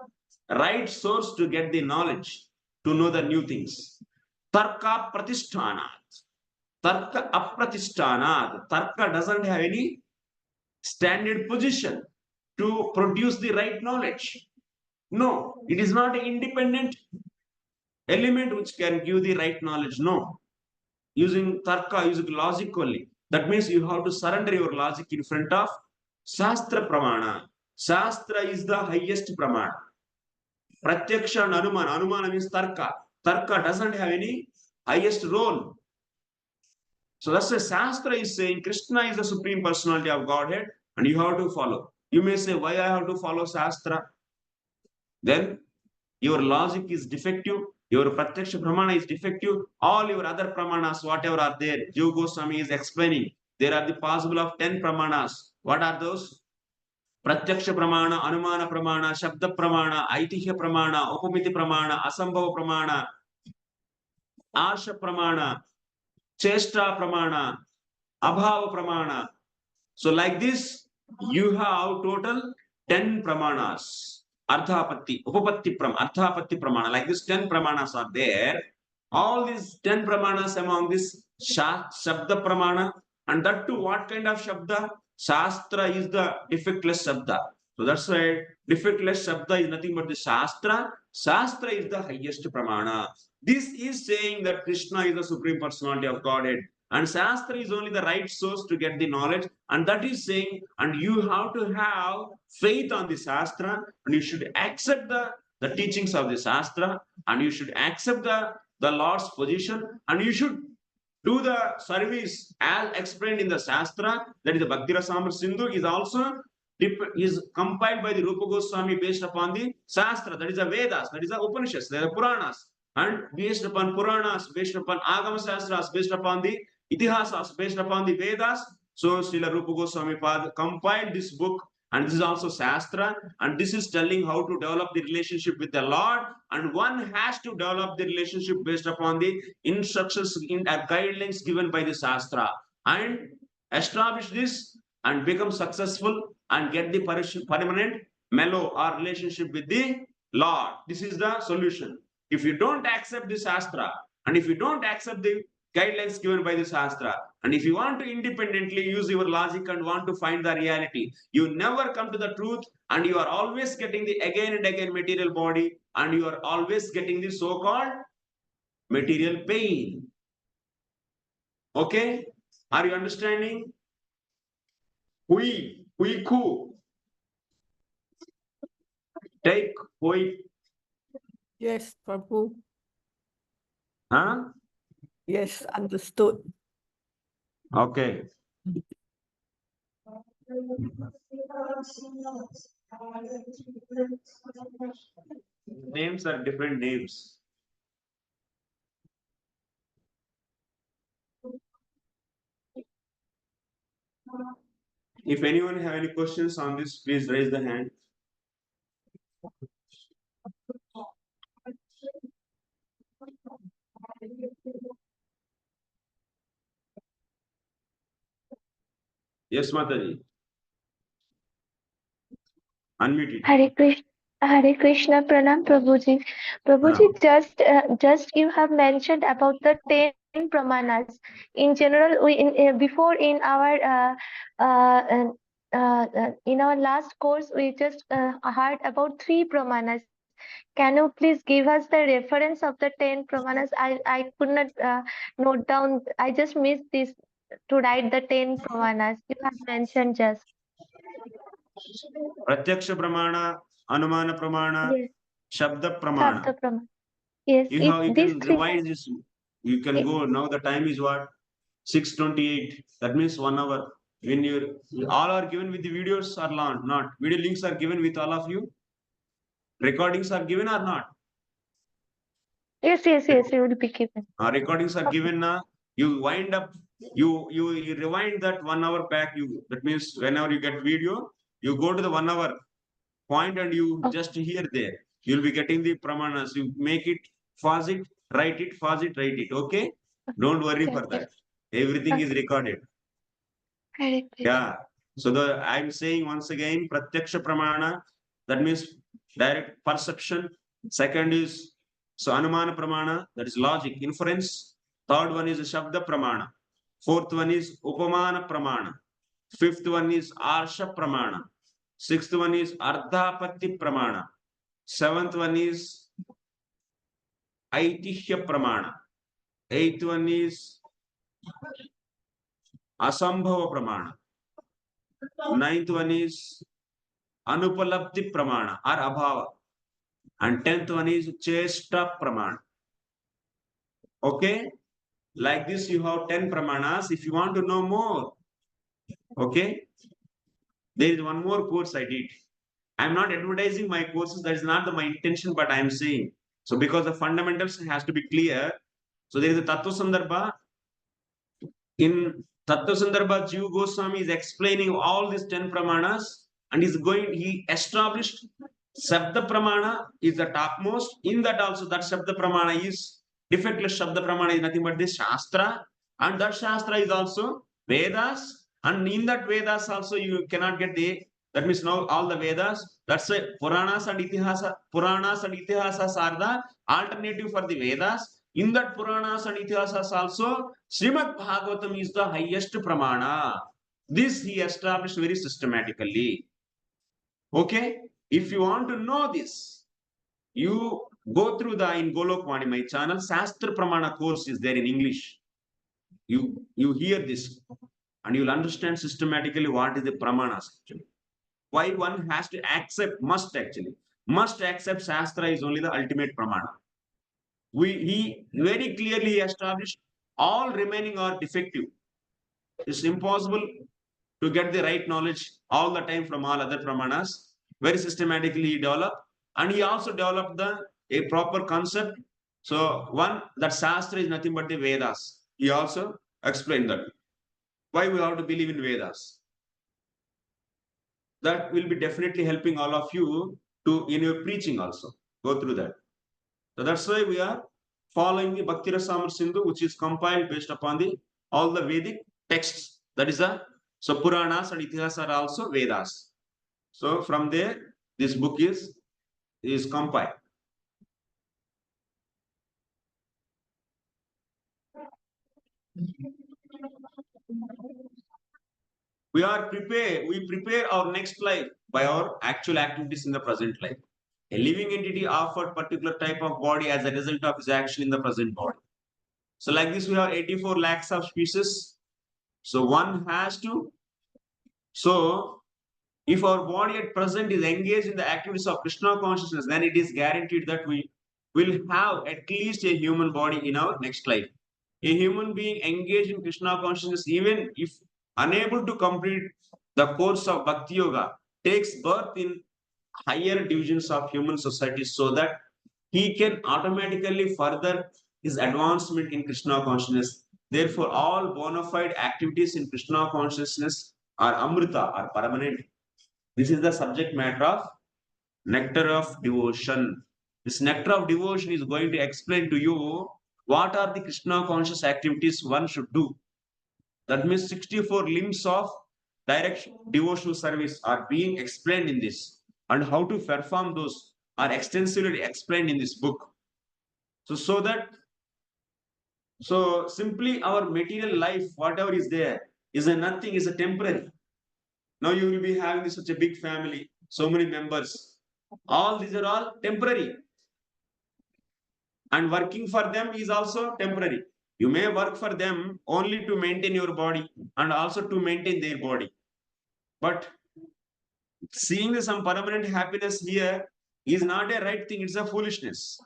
right source to get the knowledge, to know the new things. Tarka pratishtanat. Tarka apratishtanat. Tarka doesn't have any standard position to produce the right knowledge. No, it is not an independent element which can give the right knowledge. No. Using tarka, using logic only. That means you have to surrender your logic in front of Shastra Pramana. Shastra is the highest Pramana. Pratyaksha and Anumana. Anumana means Tarka. Tarka doesn't have any highest role. So that's why Shastra is saying Krishna is the Supreme Personality of Godhead and you have to follow. You may say, why I have to follow Shastra? Then your logic is defective. Your Pratyaksha Pramana is defective. All your other Pramanas, whatever are there, Jiva Goswami is explaining. There are the possible of 10 Pramanas. What are those? Pratyaksha Pramana, Anumana Pramana, Shabda Pramana, Aitihya Pramana, Upamiti Pramana, Asambhava Pramana, Asha Pramana, Chesta Pramana, Abhava Pramana. So like this, you have total 10 Pramanas. Arthapatti, Upapatti Arthapatti Pramana. Like this, 10 Pramanas are there. All these 10 Pramanas among this Shabda Pramana. And that too, what kind of Shabda? Shastra is the defectless Shabda. So that's why defectless Shabda is nothing but the Shastra. Shastra is the highest Pramana. This is saying that Krishna is the Supreme Personality of Godhead. And Shastra is only the right source to get the knowledge. And that is saying, and you have to have faith on the Shastra, and you should accept the teachings of the Shastra, and you should accept the Lord's position, and you should do the service as explained in the Shastra. That is the Bhakti Rasamrita Sindhu is also is compiled by the Rupa Goswami based upon the Shastra. That is the Vedas, that is the Upanishads, that is the Puranas. And based upon Puranas, based upon Agama Shastras, based upon the Itihasas, based upon the Vedas. So Srila Rupa Goswami Pad compiled this book, and this is also Shastra, and this is telling how to develop the relationship with the Lord, and one has to develop the relationship based upon the instructions in guidelines given by the Shastra, and establish this and become successful and get the permanent mellow or relationship with the Lord. This is the solution. If you don't accept the Shastra, and if you don't accept the guidelines given by the Shastra, and if you want to independently use your logic and want to find the reality, you never come to the truth, and you are always getting the again and again material body, and you are always getting the so-called material pain. Okay? Are you understanding? Hui ku. Take hui. Yes, Prabhu. Huh? Yes, understood. Okay. Names are different names. If anyone have any questions on this, please raise the hand. Yes, Mataji. Unmute it. Hare Krishna, Pranam Prabhuji. Prabhuji, just you have mentioned about the 10 pramanas. In general, before in our last course, we just heard about 3 pramanas. Can you please give us the reference of the 10 pramanas? I could not note down. I just missed this to write the 10 pramanas you have mentioned just. Pratyaksha pramana, Anumana pramana, Yes, Shabda pramana. Shabda pramana. Yes, You these can 3. revise this. You can go now. The time is what? 6:28. That means 1 hour. When you all are given with the videos or not? Video links are given with all of you. Recordings are given or not? Yes, you will be given. Recordings are given now. You wind up. You rewind that 1 hour back. That means whenever you get video, you go to the 1 hour point and you Okay. just hear there. You'll be getting the pramanas. You make it, fast it, write it, fast it, write it. Okay? Don't worry for Okay. that. Everything is Okay. recorded. Correct. Yeah. So I'm saying once again, pratyaksha pramana, that means direct perception. Second is anumana pramana, that is logic, inference. Third one is shabda pramana. Fourth one is upamana pramana. Fifth one is arsha pramana. Sixth one is ardhapatti pramana. Seventh one is aitihya pramana. Eighth one is asambhava pramana. Ninth one is anupalabdhi pramana or abhava. And 10th one is chesta pramana. Okay? Like this, you have 10 pramanas. If you want to know more, okay? There is one more course I did. I'm not advertising my courses. That is not my intention, but I'm saying. So because the fundamentals has to be clear. So there is a Tattva Sandarbha. In Tattva Sandarbha, Jiva Goswami is explaining all these 10 pramanas and he established Sabda Pramana is the topmost. In that also, that Sabda Pramana is defectless. Shabda Pramana is nothing but this Shastra, and that Shastra is also Vedas, and in that Vedas also you cannot get that means now all the Vedas. That's why Puranas and Itihasas are the alternative for the Vedas. In that Puranas and Itihasas also, Srimad Bhagavatam is the highest Pramana. This he established very systematically. Okay? If you want to know this, you go through in Golokvani, my channel, Shastra Pramana course is there in English. You hear this and you'll understand systematically what is the Pramanas actually. Why one has to accept, must accept Shastra is only the ultimate Pramana. He very clearly established all remaining are defective. It's impossible to get the right knowledge all the time from all other Pramanas. Very systematically he developed, and he also developed a proper concept. So that Shastra is nothing but the Vedas. He also explained that. Why we have to believe in Vedas. That will be definitely helping all of you in your preaching also. Go through that. So that's why we are following the Bhakti Rasamrita Sindhu, which is compiled based upon all the Vedic texts. That is so Puranas and Itihas are also Vedas. So from there, this book is compiled. We prepare our next life by our actual activities in the present life. A living entity offered particular type of body as a result of his action in the present body. So like this, we have 84 lakhs of species. So one has to. So if our body at present is engaged in the activities of Krishna consciousness, then it is guaranteed that we will have at least a human body in our next life. A human being engaged in Krishna consciousness, even if unable to complete the course of Bhakti Yoga, takes birth in higher divisions of human society so that he can automatically further his advancement in Krishna consciousness. Therefore, all bona fide activities in Krishna consciousness are Amrita, are permanent. This is the subject matter of Nectar of Devotion. This Nectar of Devotion is going to explain to you what are the Krishna conscious activities one should do. That means 64 limbs of direct devotional service are being explained in this, and how to perform those are extensively explained in this book. So simply our material life, whatever is there, is a nothing, is a temporary. Now you will be having such a big family, so many members. All these are all temporary. And working for them is also temporary. You may work for them only to maintain your body and also to maintain their body. But seeing some permanent happiness here is not a right thing, it's a foolishness.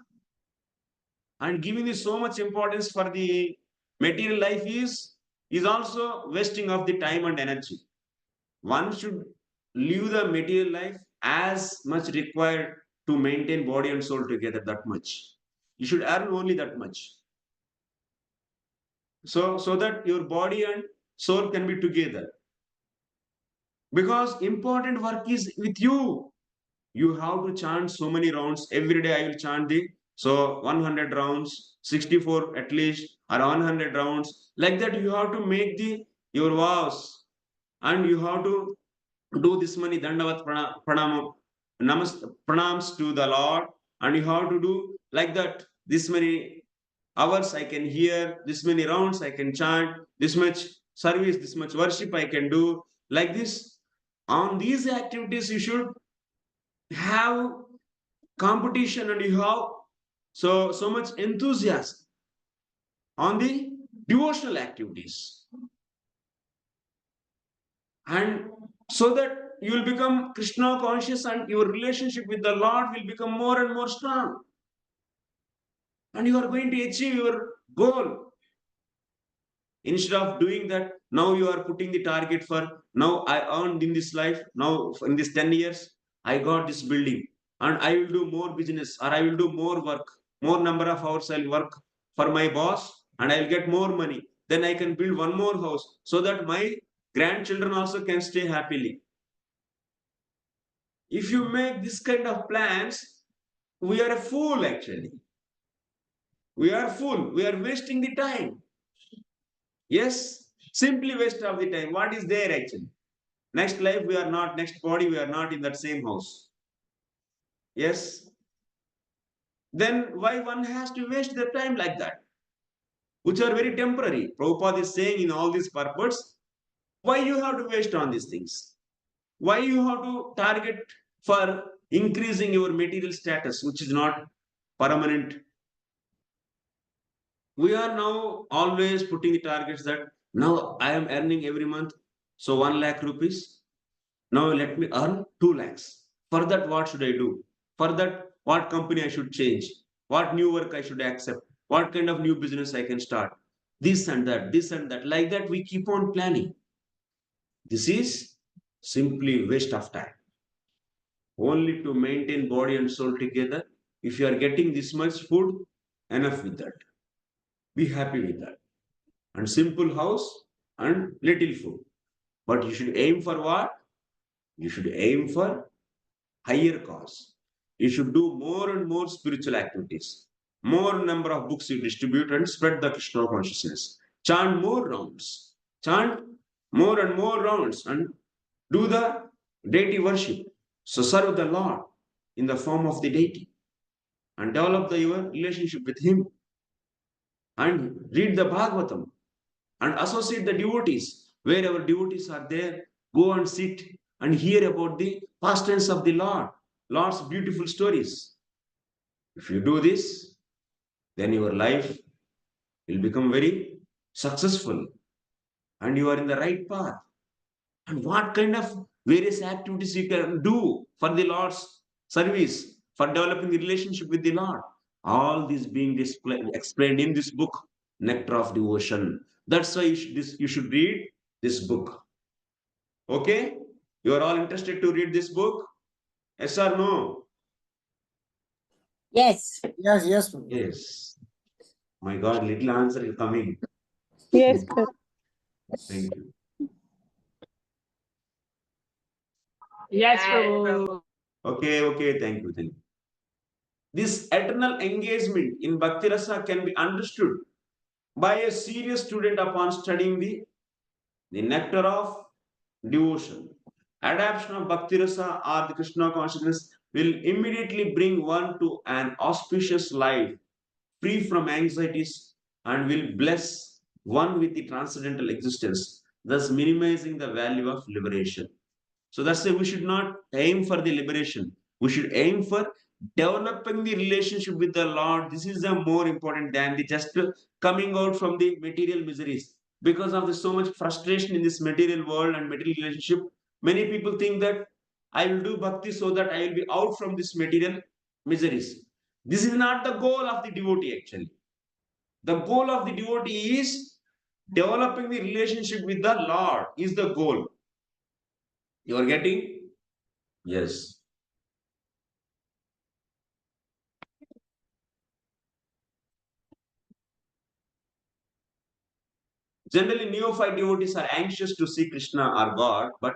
And giving this so much importance for the material life is also wasting of the time and energy. One should live the material life as much required to maintain body and soul together, that much. You should earn only that much. So that your body and soul can be together. Because important work is with you. You have to chant so many rounds. Every day I will chant the 100 rounds, 64 at least, or 100 rounds. Like that, you have to make your vows, and you have to do this many dandavat pranams to the Lord, and you have to do like that. This many hours I can hear, this many rounds I can chant, this much service, this much worship I can do. Like this, on these activities you should have competition, and you have so much enthusiasm on the devotional activities, and so that you will become Krishna conscious, and your relationship with the Lord will become more and more strong, and you are going to achieve your goal. Instead of doing that, now you are putting the target for, now I earned in this life, now in this 10 years I got this building, and I will do more business, or I will do more work, more number of hours I'll work for my boss, and I'll get more money. Then I can build one more house so that my grandchildren also can stay happily. If you make this kind of plans, we are a fool actually. We are fool. We are wasting the time. Yes, simply waste of the time. What is there actually? Next life we are not, next body we are not in that same house. Yes. Then why one has to waste their time like that? Which are very temporary. Prabhupada is saying in all these purports, why you have to waste on these things? Why you have to target for increasing your material status, which is not permanent? We are now always putting the targets that now I am earning every month, so 1 lakh rupees. Now let me earn 2 lakhs. For that, what should I do? For that, what company I should change? What new work I should accept? What kind of new business I can start? This and that, this and that. Like that, we keep on planning. This is simply waste of time. Only to maintain body and soul together. If you are getting this much food, enough with that. Be happy with that. And simple house and little food. But you should aim for what? You should aim for higher cause. You should do more and more spiritual activities. More number of books you distribute and spread the Krishna consciousness. Chant more rounds. Chant more and more rounds and do the deity worship. So serve the Lord in the form of the deity and develop your relationship with Him. And read the Bhagavatam and associate the devotees. Wherever devotees are there, go and sit and hear about the pastimes of the Lord, Lord's beautiful stories. If you do this, then your life will become very successful and you are in the right path. And what kind of various activities you can do for the Lord's service, for developing the relationship with the Lord. All this being explained in this book, Nectar of Devotion. That's why you should read this book. Okay? You are all interested to read this book? Yes or no? Yes. Yes, yes. Yes. My God, little answer is coming. Yes, sir. Thank you. Yes, Prabhu. Okay, thank you. This eternal engagement in Bhakti Rasa can be understood by a serious student upon studying the nectar of devotion. Adaptation of Bhakti Rasa or the Krishna consciousness will immediately bring one to an auspicious life, free from anxieties, and will bless one with the transcendental existence, thus minimizing the value of liberation. So that's why we should not aim for the liberation. We should aim for developing the relationship with the Lord. This is the more important than the just coming out from the material miseries. Because of the so much frustration in this material world and material relationship, many people think that I will do bhakti so that I will be out from this material miseries. This is not the goal of the devotee actually. The goal of the devotee is developing the relationship with the Lord is the goal. You are getting? Yes. Generally, neophyte devotees are anxious to see Krishna or God, but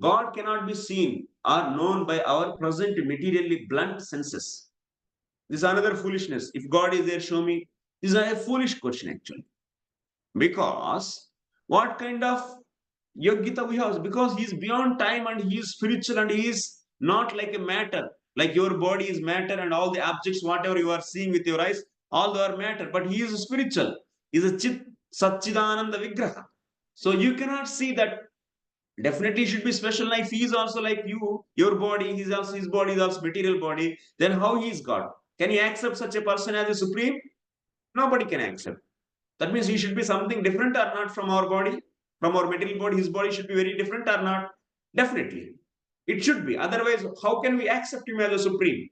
God cannot be seen or known by our present materially blunt senses. This is another foolishness. If God is there, show me. This is a foolish question actually. Because what kind of Yogita we have? Because he is beyond time and he is spiritual and he is not like a matter. Like your body is matter and all the objects, whatever you are seeing with your eyes, all are matter. But he is spiritual. He is a Chit Satchidananda Vigraha. So you cannot see that. Definitely should be special life. He is also like you, your body, his body is also material body. Then how he is God? Can you accept such a person as a supreme? Nobody can accept. That means he should be something different or not from our body, from our material body. His body should be very different or not? Definitely. It should be. Otherwise, how can we accept him as a supreme?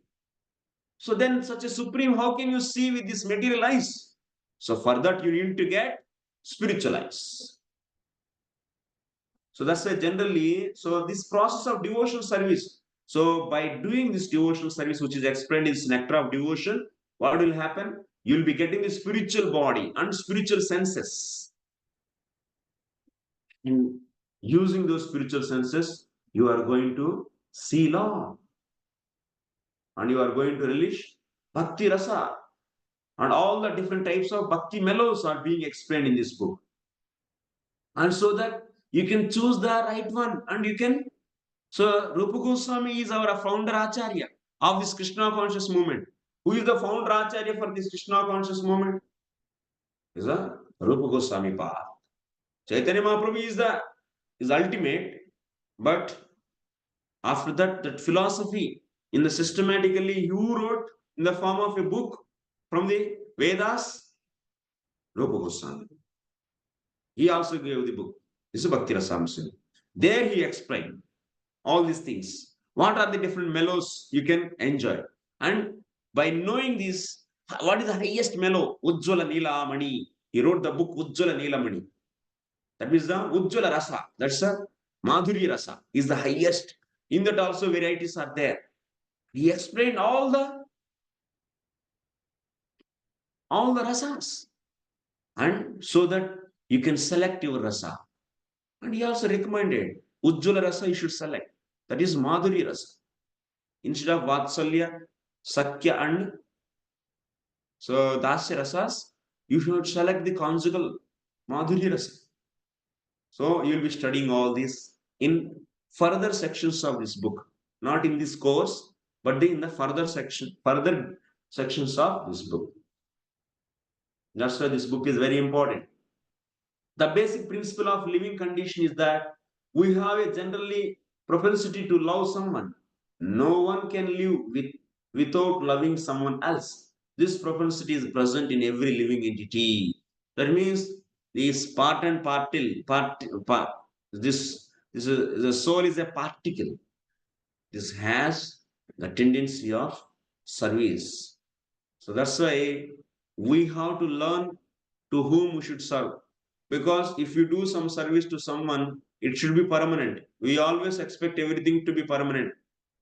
So then, such a supreme, how can you see with this material eyes? So for that, you need to get spiritual eyes. So that's why generally, so this process of devotional service. So by doing this devotional service, which is explained in this nectar of devotion, what will happen? You'll be getting the spiritual body and spiritual senses. In using those spiritual senses, you are going to see Lord. And you are going to relish Bhakti Rasa. And all the different types of Bhakti mellows are being explained in this book. And so that you can choose the right one and you can. So Rupa Goswami is our founder Acharya of this Krishna conscious movement. Who is the founder Acharya for this Krishna conscious movement? Is a Rupa Goswami Path. Chaitanya Mahaprabhu is ultimate, but after that, that philosophy in the systematically you wrote in the form of a book from the Vedas, Rupa Goswami. He also gave the book. This is Bhakti Rasamsini. There he explained all these things. What are the different mellows you can enjoy? And by knowing this, what is the highest mellow? Ujjwala Nila Mani. He wrote the book Ujjwala Nila Mani. That means the Ujjwala Rasa. That's a Madhuri Rasa is the highest. In that also varieties are there. He explained all the rasas. And so that you can select your rasa. And he also recommended Ujjwala Rasa you should select. That is Madhuri Rasa. Instead of Vatsalya, Sakya and so Dasya Rasas, you should select the conjugal Madhuri Rasa. So you will be studying all this in further sections of this book. Not in this course, but in the further sections of this book. That's why this book is very important. The basic principle of living condition is that we have a generally propensity to love someone. No one can live without loving someone else. This propensity is present in every living entity. That means this part and part. This is, the soul is a particle. This has the tendency of service. So that's why we have to learn to whom we should serve. Because if you do some service to someone, it should be permanent. We always expect everything to be permanent.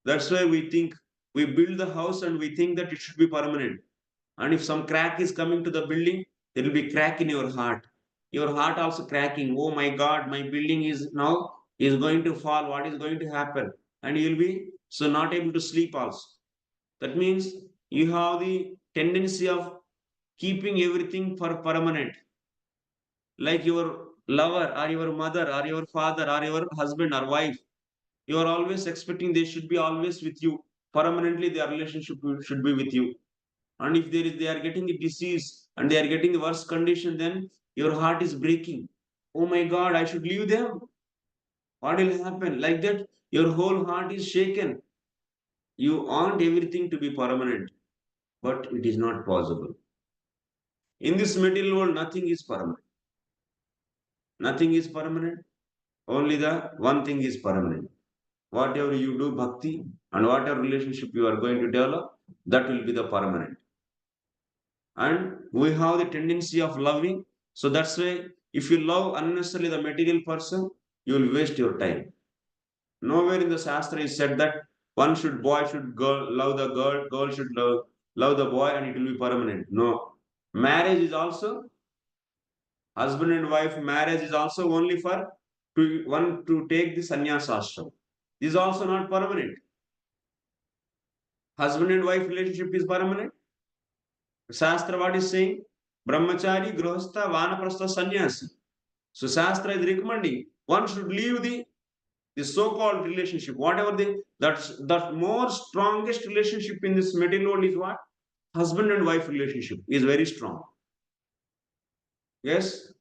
That's why we think we build the house and we think that it should be permanent. And if some crack is coming to the building, there will be crack in your heart. Your heart also cracking. Oh my God, my building is now is going to fall. What is going to happen? And you will be so not able to sleep also. That means you have the tendency of keeping everything for permanent. Like your lover or your mother or your father or your husband or wife, you are always expecting they should be always with you. Permanently, their relationship should be with you. And if they are getting a disease and they are getting the worst condition, then your heart is breaking. Oh my God, I should leave them. What will happen? Like that, your whole heart is shaken. You want everything to be permanent, but it is not possible. In this material world, nothing is permanent. Nothing is permanent. Only the one thing is permanent. Whatever you do, bhakti, and whatever relationship you are going to develop, that will be the permanent. And we have the tendency of loving. So that's why if you love unnecessarily the material person, you will waste your time. Nowhere in the Shastra is said that boy should love the girl should love the boy, and it will be permanent. No. Marriage is also, husband and wife marriage is also only for one to take the sannyas ashram. This is also not permanent. Husband and wife relationship is permanent. Shastra what is saying? Brahmachari, Grihastha, Vanaprastha, Sannyasi. So Shastra is recommending one should leave the so-called relationship, whatever that more strongest relationship in this material world is what? Husband and wife relationship is very strong. Yes,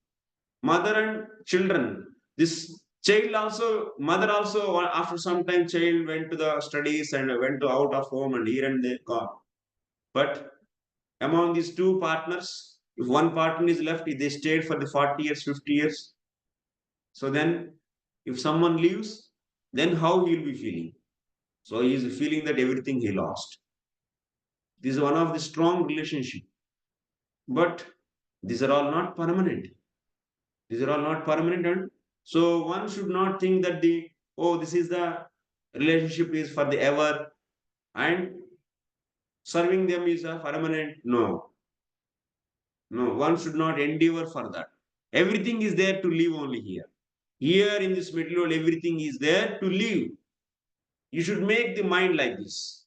mother and children. This child also, mother also, after some time, child went to the studies and went to out of home and here and there gone. But among these two partners, if one partner is left, they stayed for the 40 years, 50 years. So then, if someone leaves, then how he will be feeling? So he is feeling that everything he lost. This is one of the strong relationship. But these are all not permanent. These are all not permanent. And so one should not think that this is the relationship is for the ever and serving them is a permanent. No. No, one should not endeavor for that. Everything is there to live only here. Here in this material, everything is there to live. You should make the mind like this.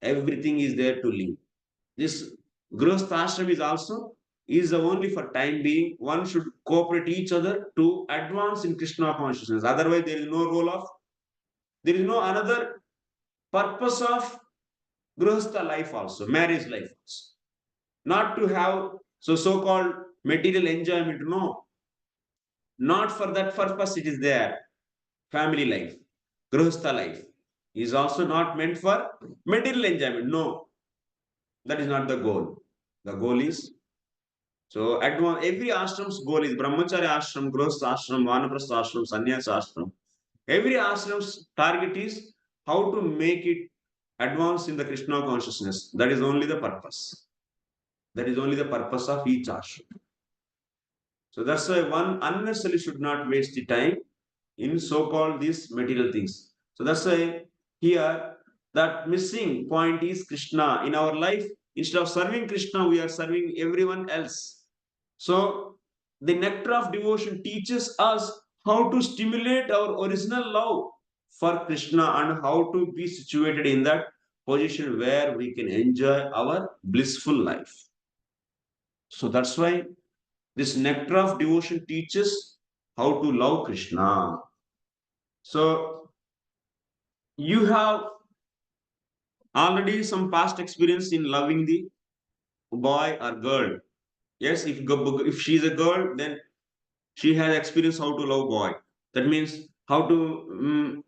Everything is there to live. This Grihastha ashram is only for time being. One should cooperate each other to advance in Krishna consciousness. Otherwise, there is no another purpose of Grihastha life also, marriage life also. Not to have so-called material enjoyment, no. Not for that purpose it is there. Family life, Grihastha life is also not meant for material enjoyment. No, that is not the goal. The goal is, so every ashram's goal is Brahmachari ashram, Grihastha ashram, Vanaprastha ashram, Sannyas ashram. Every ashram's target is how to make it advance in the Krishna consciousness. That is only the purpose. That is only the purpose of each ashram. So that's why one unnecessarily should not waste the time in so-called these material things. So that's why here that missing point is Krishna in our life. Instead of serving Krishna, we are serving everyone else. So the nectar of devotion teaches us how to stimulate our original love for Krishna and how to be situated in that position where we can enjoy our blissful life. So that's why this nectar of devotion teaches how to love Krishna. So you have already some past experience in loving the boy or girl. Yes, if she is a girl, then she has experience how to love boy. That means how to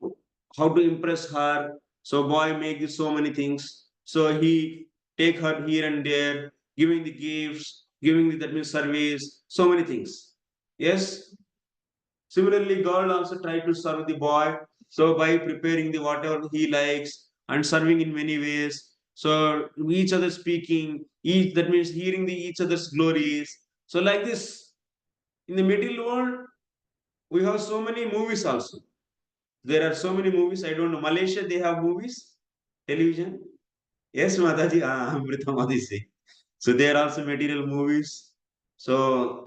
impress her. So boy makes so many things. So he take her here and there, giving the gifts, that means service, so many things. Yes. Similarly, girl also try to serve the boy. So by preparing the whatever he likes and serving in many ways. So each other speaking, that means hearing each other's glories. So like this, in the material world, we have so many movies also. There are so many movies. I don't know. Malaysia, they have movies, television. Yes, Mataji, Amrita Madisi. So there are also material movies. So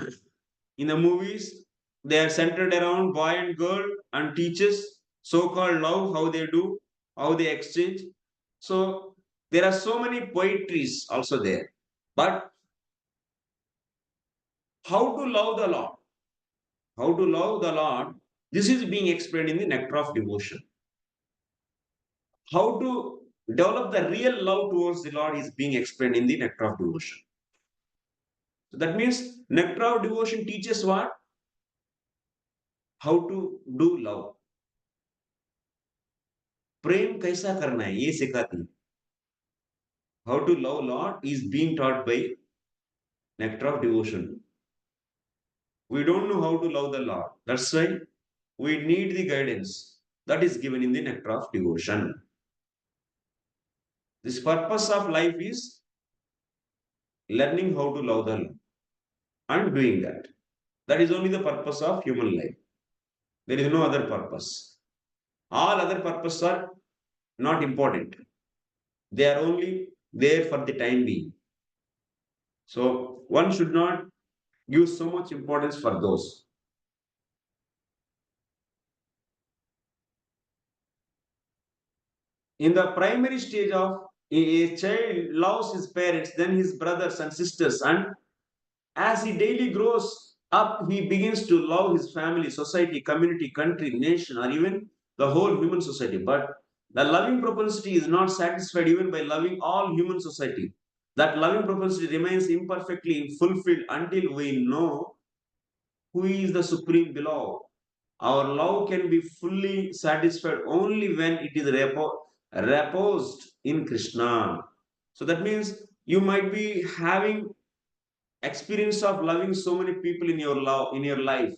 in the movies, they are centered around boy and girl and teaches so-called love, how they do, how they exchange. So there are so many poetries also there. But how to love the Lord? how to love the Lord, this is being explained in the nectar of devotion. How to develop the real love towards the Lord is being explained in the nectar of devotion. So that means nectar of devotion teaches what? How to do love. प्रेम कैसा करना है ये सिखाती है. How to love Lord is being taught by nectar of devotion. We don't know how to love the Lord. That's why we need the guidance that is given in the nectar of devotion. This purpose of life is learning how to love the Lord and doing that. That is only the purpose of human life. There is no other purpose. All other purposes are not important. They are only there for the time being. So one should not give so much importance for those. In the primary stage of a child loves his parents, then his brothers and sisters, and as he daily grows up, he begins to love his family, society, community, country, nation, or even the whole human society. But the loving propensity is not satisfied even by loving all human society. That loving propensity remains imperfectly fulfilled until we know who is the supreme beloved. Our love can be fully satisfied only when it is reposed in Krishna. So that means you might be having experience of loving so many people in your life.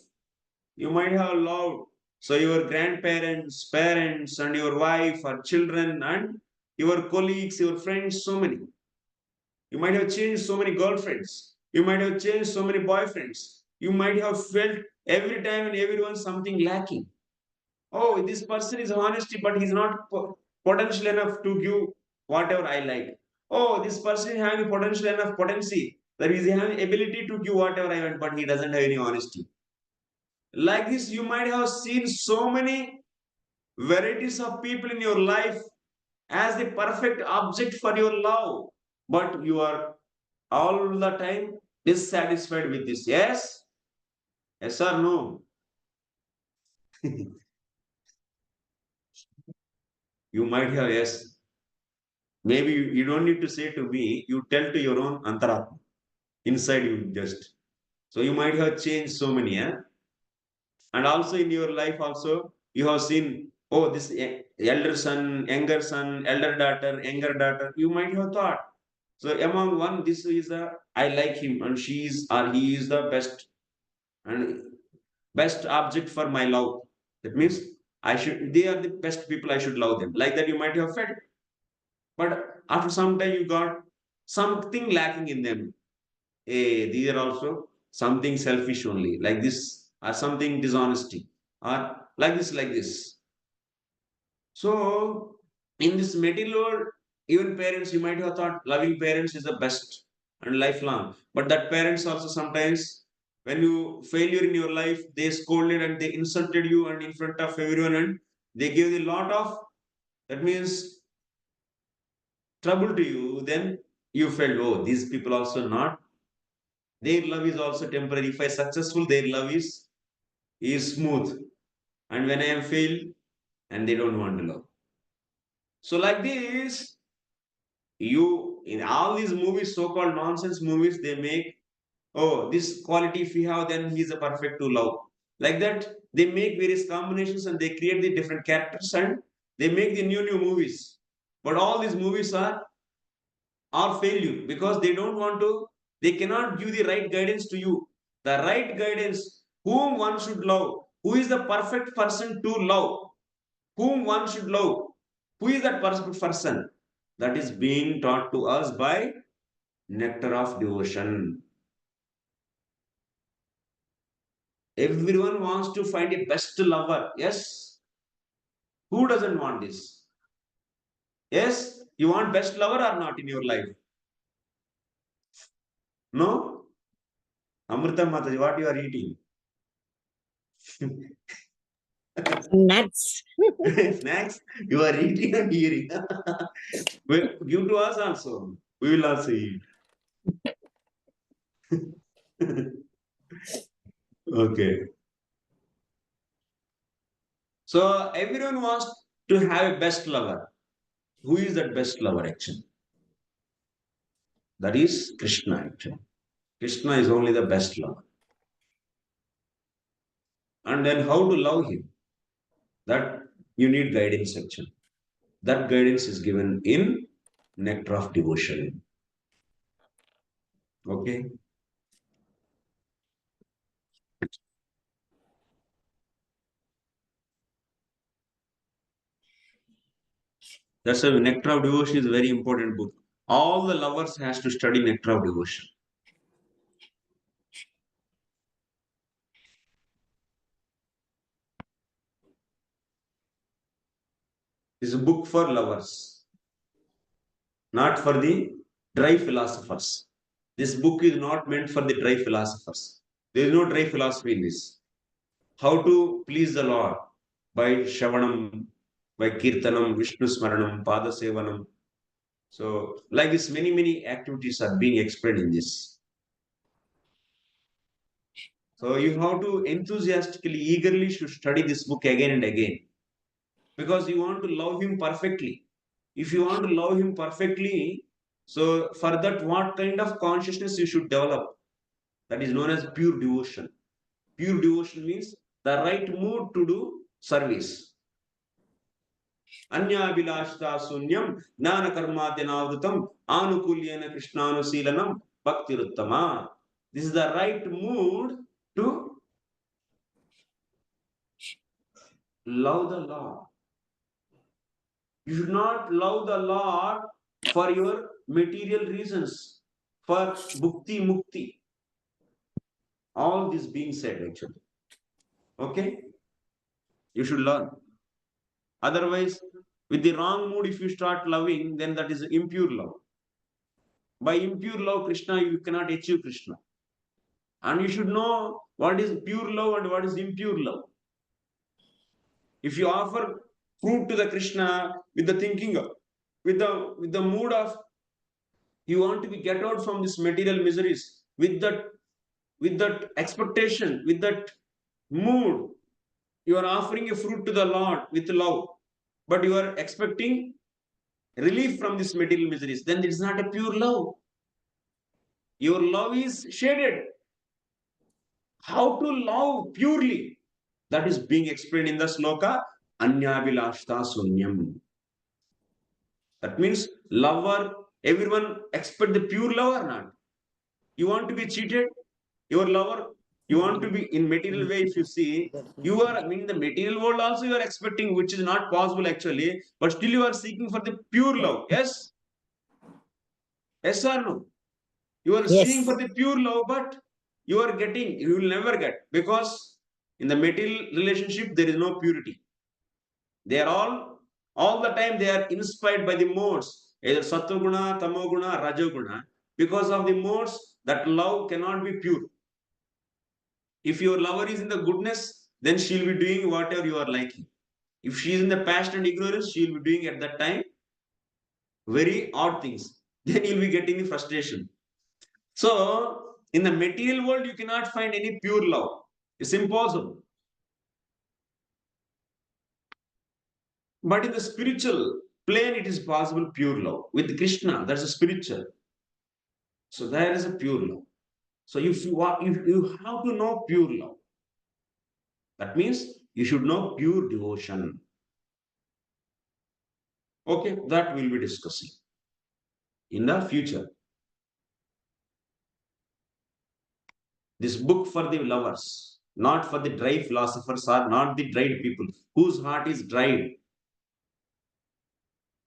You might have loved so your grandparents, parents, and your wife or children and your colleagues, your friends, so many. You might have changed so many girlfriends. You might have changed so many boyfriends. You might have felt every time and everyone something lacking. Oh, this person is honesty, but he's not potential enough to give whatever I like. Oh, this person is having potential enough potency that he's having ability to give whatever I want, but he doesn't have any honesty. Like this, you might have seen so many varieties of people in your life as the perfect object for your love, but you are all the time dissatisfied with this. Yes? Yes or no? You might have yes. Maybe you don't need to say to me, you tell to your own antaratma. Inside you just. So you might have changed so many, and also in your life also, you have seen, oh, this elder son, elder daughter, younger daughter, you might have thought. So among one, this is I like him and she is or he is the best and best object for my love. That means they are the best people, I should love them. Like that you might have felt. But after some time, you got something lacking in them. These are also something selfish only, like this, or something dishonesty, or like this, like this. So, in this material world, even parents, you might have thought loving parents is the best and lifelong. But that parents also sometimes, when you failure in your life, they scolded and they insulted you and in front of everyone, and they gave a lot of, that means, trouble to you, then you felt, oh, these people also not. Their love is also temporary. If I successful, their love is smooth. And when I am failed, and they don't want to love. So like this, you in all these movies, so-called nonsense movies, they make, oh, this quality if we have, then he is a perfect to love. Like that, they make various combinations and they create the different characters and they make the new movies. But all these movies are failure because they don't want to, they cannot give the right guidance to you. The right guidance, whom one should love, who is the perfect person to love, whom one should love, who is that perfect person, that is being taught to us by nectar of devotion. Everyone wants to find a best lover. Yes. Who doesn't want this? Yes. You want best lover or not in your life? No? Amrita Mataji, what you are eating? Nuts. Snacks? You are eating and hearing. Well, give to us also. We will also eat. Okay. So everyone wants to have a best lover. Who is that best lover actually? That is Krishna actually. Krishna is only the best lover. And then how to love him? That you need guidance actually. That guidance is given in Nectar of Devotion. Okay. That's why Nectar of Devotion is a very important book. All the lovers has to study Nectar of Devotion. It's a book for lovers, not for the dry philosophers. This book is not meant for the dry philosophers. There is no dry philosophy in this. How to please the Lord by Shavanam, by Kirtanam, Vishnu Smaranam, Pada Sevanam. So, like this, many activities are being explained in this. So, you have to enthusiastically, eagerly should study this book again and again because you want to love Him perfectly. If you want to love Him perfectly, so for that, what kind of consciousness you should develop? That is known as pure devotion. Pure devotion means the right mood to do service. Anyabhilashta sunyam jnana karmadyanavrutam anukulyena krishnanusilanam bhaktiruttama. This is the right mood to love the Lord. You should not love the Lord for your material reasons, for bhukti mukti. All this being said actually. Okay? You should learn. Otherwise, with the wrong mood, if you start loving, then that is impure love. By impure love, Krishna, you cannot achieve Krishna. And you should know what is pure love and what is impure love. If you offer fruit to the Krishna with the thinking of, with the mood of you want to be get out from this material miseries, with that expectation, with that mood, you are offering a fruit to the Lord with love, but you are expecting relief from this material miseries, then it is not a pure love. Your love is shaded. How to love purely? That is being explained in the sloka Anyabhilashta Sunyam. That means lover, everyone expect the pure love or not? You want to be cheated? Your lover, you want to be in material way, if you see, you are, I mean, the material world also you are expecting, which is not possible actually, but still you are seeking for the pure love. Yes? Yes or no? You are seeking for the pure love, but you are getting, you will never get, because in the material relationship there is no purity. They are all the time they are inspired by the modes, either Sattva-guna, Tamo-guna, Rajo-guna. Because of the modes, that love cannot be pure. If your lover is in the goodness, then she will be doing whatever you are liking. If she is in the passion and ignorance, she will be doing at that time very odd things. Then you will be getting the frustration. So, in the material world, you cannot find any pure love. It's impossible. But in the spiritual plane, it is possible pure love. With Krishna, that's a spiritual. So there is a pure love. So if you have to know pure love. That means you should know pure devotion. Okay, that we'll be discussing in the future. This book for the lovers, not for the dry philosophers or not the dried people whose heart is dried,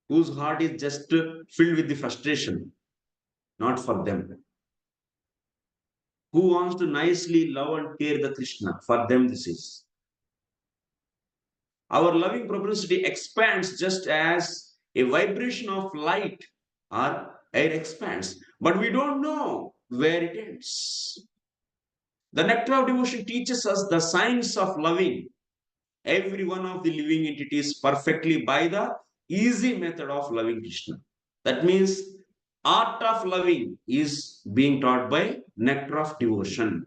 whose heart is just filled with the frustration, not for them. Who wants to nicely love and care the Krishna, for them this is. Our loving propensity expands just as a vibration of light or air expands, but we don't know where it ends. The Nectar of Devotion teaches us the science of loving every one of the living entities perfectly by the easy method of loving Krishna. That means art of loving is being taught by Nectar of Devotion.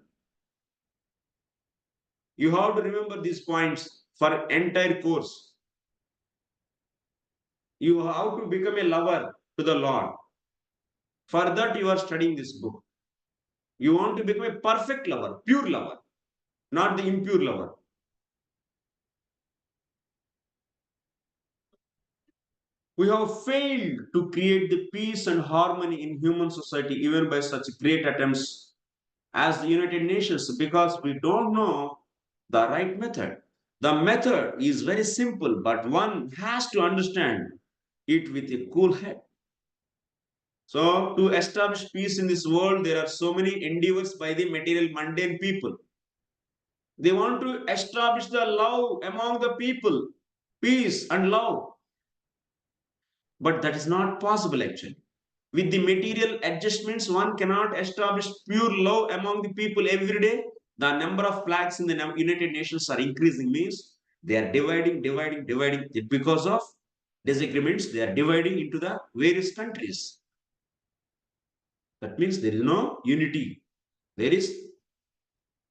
You have to remember these points for entire course. You have to become a lover to the Lord. For that, you are studying this book. You want to become a perfect lover, pure lover, not the impure lover. We have failed to create the peace and harmony in human society, even by such great attempts as the United Nations, because we don't know the right method. The method is very simple, but one has to understand it with a cool head. So, to establish peace in this world, there are so many endeavors by the material mundane people. They want to establish the love among the people, peace and love. But that is not possible actually. With the material adjustments, one cannot establish pure love among the people every day. The number of flags in the United Nations are increasing, means they are dividing. Because of disagreements, they are dividing into the various countries. That means there is no unity. There is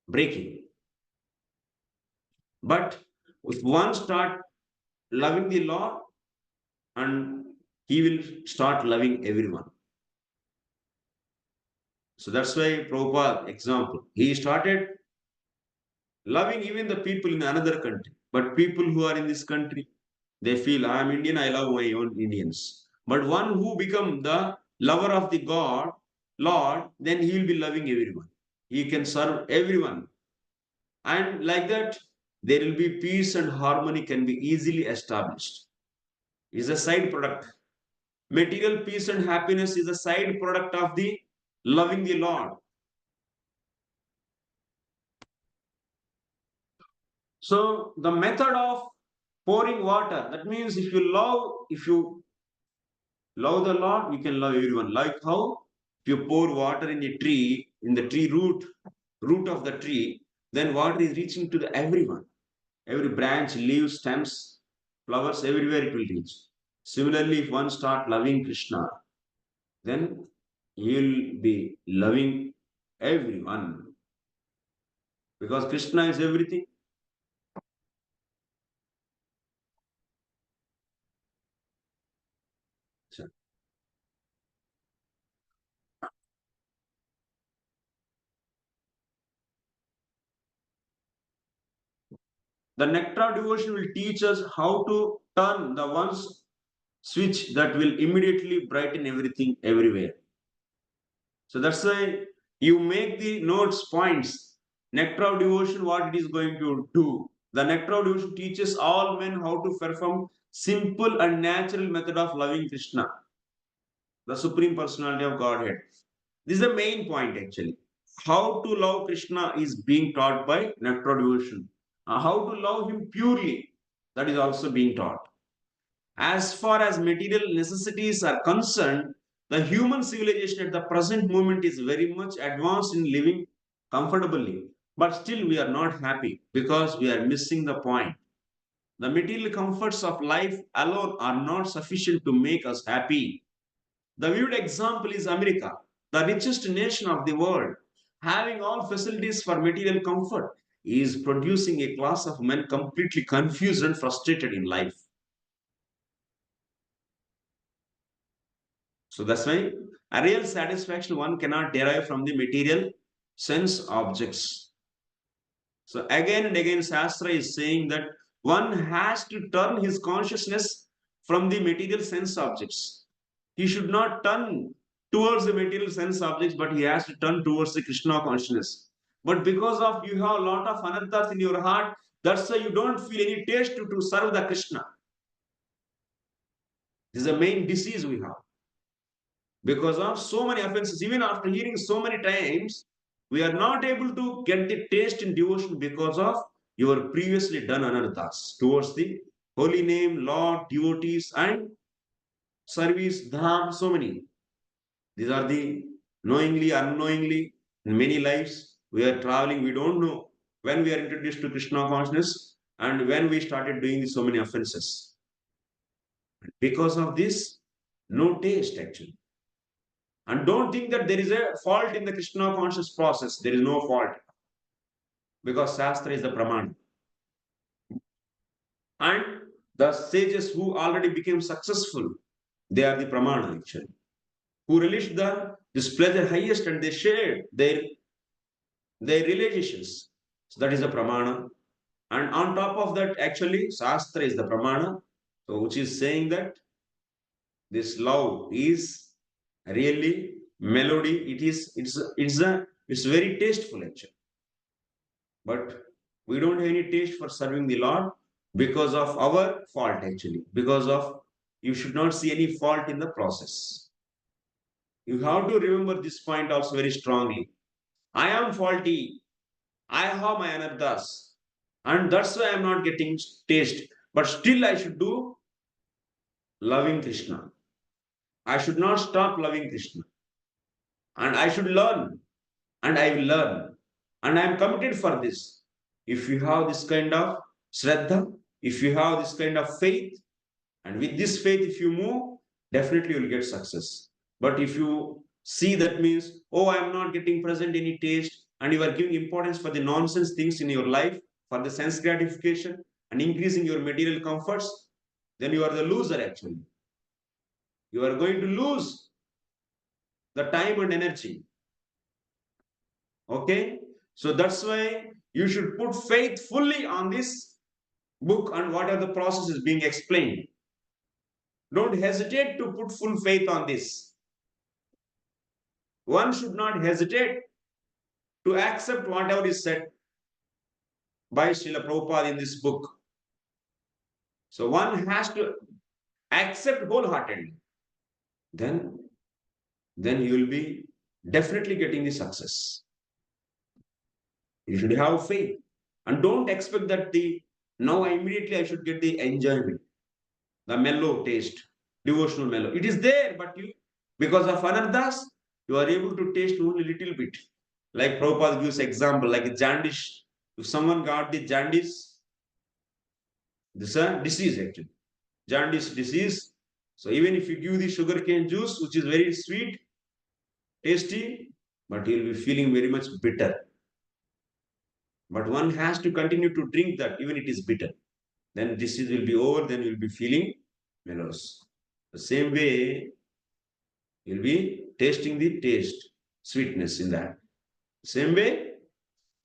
breaking. But if one start loving the Lord, and he will start loving everyone. So that's why Prabhupada, example, he started loving even the people in another country. But people who are in this country, they feel, I am Indian, I love my own Indians. But one who become the lover of the God, Lord, then he will be loving everyone. He can serve everyone. And like that, there will be peace and harmony can be easily established. Is a side product. Material peace and happiness is a side product of the loving the Lord. So the method of pouring water, that means if you love the Lord, you can love everyone. Like how if you pour water in a tree, in the tree root of the tree, then water is reaching to the everyone. Every branch, leaves, stems, flowers, everywhere it will reach. Similarly, if one start loving Krishna, then you'll be loving everyone. Because Krishna is everything. So, the nectar devotion will teach us how to turn the one's switch that will immediately brighten everything everywhere. So that's why you make the notes, points. Nectar of devotion, what it is going to do. The nectar of devotion teaches all men how to perform simple and natural method of loving Krishna, the Supreme Personality of Godhead. This is the main point actually. How to love Krishna is being taught by nectar devotion. How to love him purely, that is also being taught. As far as material necessities are concerned, the human civilization at the present moment is very much advanced in living comfortably. But still, we are not happy because we are missing the point. The material comforts of life alone are not sufficient to make us happy. The vivid example is America, the richest nation of the world, having all facilities for material comfort, is producing a class of men completely confused and frustrated in life. So that's why a real satisfaction one cannot derive from the material sense objects. So again and again, Shastra is saying that one has to turn his consciousness from the material sense objects. He should not turn towards the material sense objects, but he has to turn towards the Krishna consciousness. But because of you have a lot of anarthas in your heart, that's why you don't feel any taste to serve the Krishna. This is the main disease we have. Because of so many offenses, even after hearing so many times, we are not able to get the taste in devotion because of your previously done anarthas towards the holy name, Lord, devotees, and service, dham, so many. These are the knowingly, unknowingly, in many lives, we are traveling, we don't know when we are introduced to Krishna consciousness and when we started doing so many offenses. Because of this, no taste actually. And don't think that there is a fault in the Krishna conscious process. There is no fault. Because Shastra is the Praman. And the sages who already became successful, they are the pramana actually, who relished this pleasure highest and they shared their realizations. So that is the pramana. And on top of that, actually, Shastra is the pramana, so which is saying that this love is really melody. It's very tasteful actually. But we don't have any taste for serving the Lord because of our fault actually. Because of you should not see any fault in the process. You have to remember this point also very strongly. I am faulty. I have my anarthas. And that's why I'm not getting taste. But still I should do loving Krishna. I should not stop loving Krishna. And I should learn. And I will learn. And I am committed for this. If you have this kind of shraddha, if you have this kind of faith, and with this faith, if you move, definitely you will get success. But if you see that means, oh, I am not getting present any taste, and you are giving importance for the nonsense things in your life, for the sense gratification, and increasing your material comforts, then you are the loser actually. You are going to lose the time and energy. Okay? So that's why you should put faith fully on this book and what are the processes being explained. Don't hesitate to put full faith on this. One should not hesitate to accept whatever is said by Srila Prabhupada in this book. So one has to accept wholeheartedly. Then you will be definitely getting the success. You should have faith. And don't expect that now immediately I should get the enjoyment, the mellow taste, devotional mellow. It is there, but because of anarthas, you are able to taste only a little bit. Like Prabhupada gives example, like a jaundice. If someone got the jaundice, this is a disease actually. Jaundice disease. So even if you give the sugarcane juice, which is very sweet, tasty, but you'll be feeling very much bitter. But one has to continue to drink that, even it is bitter. Then disease will be over, then you'll be feeling mellows. The same way, you'll be tasting the taste, sweetness in that. Same way,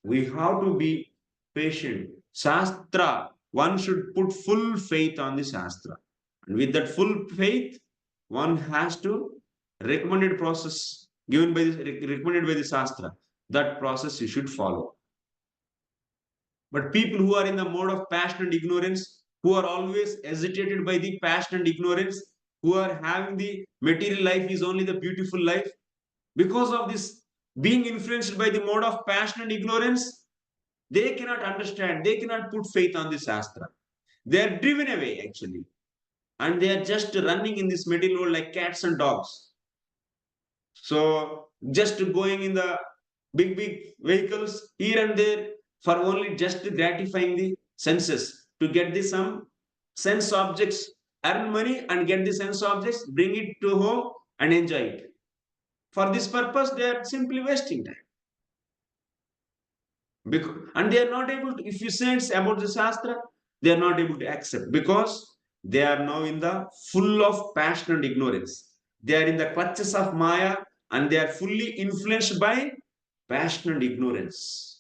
we have to be patient. Shastra, one should put full faith on the Shastra. And with that full faith, one has to recommended process recommended by the Shastra. That process you should follow. But people who are in the mode of passion and ignorance, who are always agitated by the passion and ignorance, who are having the material life is only the beautiful life, because of this being influenced by the mode of passion and ignorance, they cannot understand, they cannot put faith on this Shastra. They are driven away actually. And they are just running in this material world like cats and dogs. So just going in the big vehicles here and there for only just gratifying the senses, to get the some sense objects, earn money and get the sense objects, bring it to home and enjoy it. For this purpose, they are simply wasting time. And they are not able to, if you say it's about the Shastra, they are not able to accept because they are now in the full of passion and ignorance. They are in the clutches of Maya and they are fully influenced by passion and ignorance.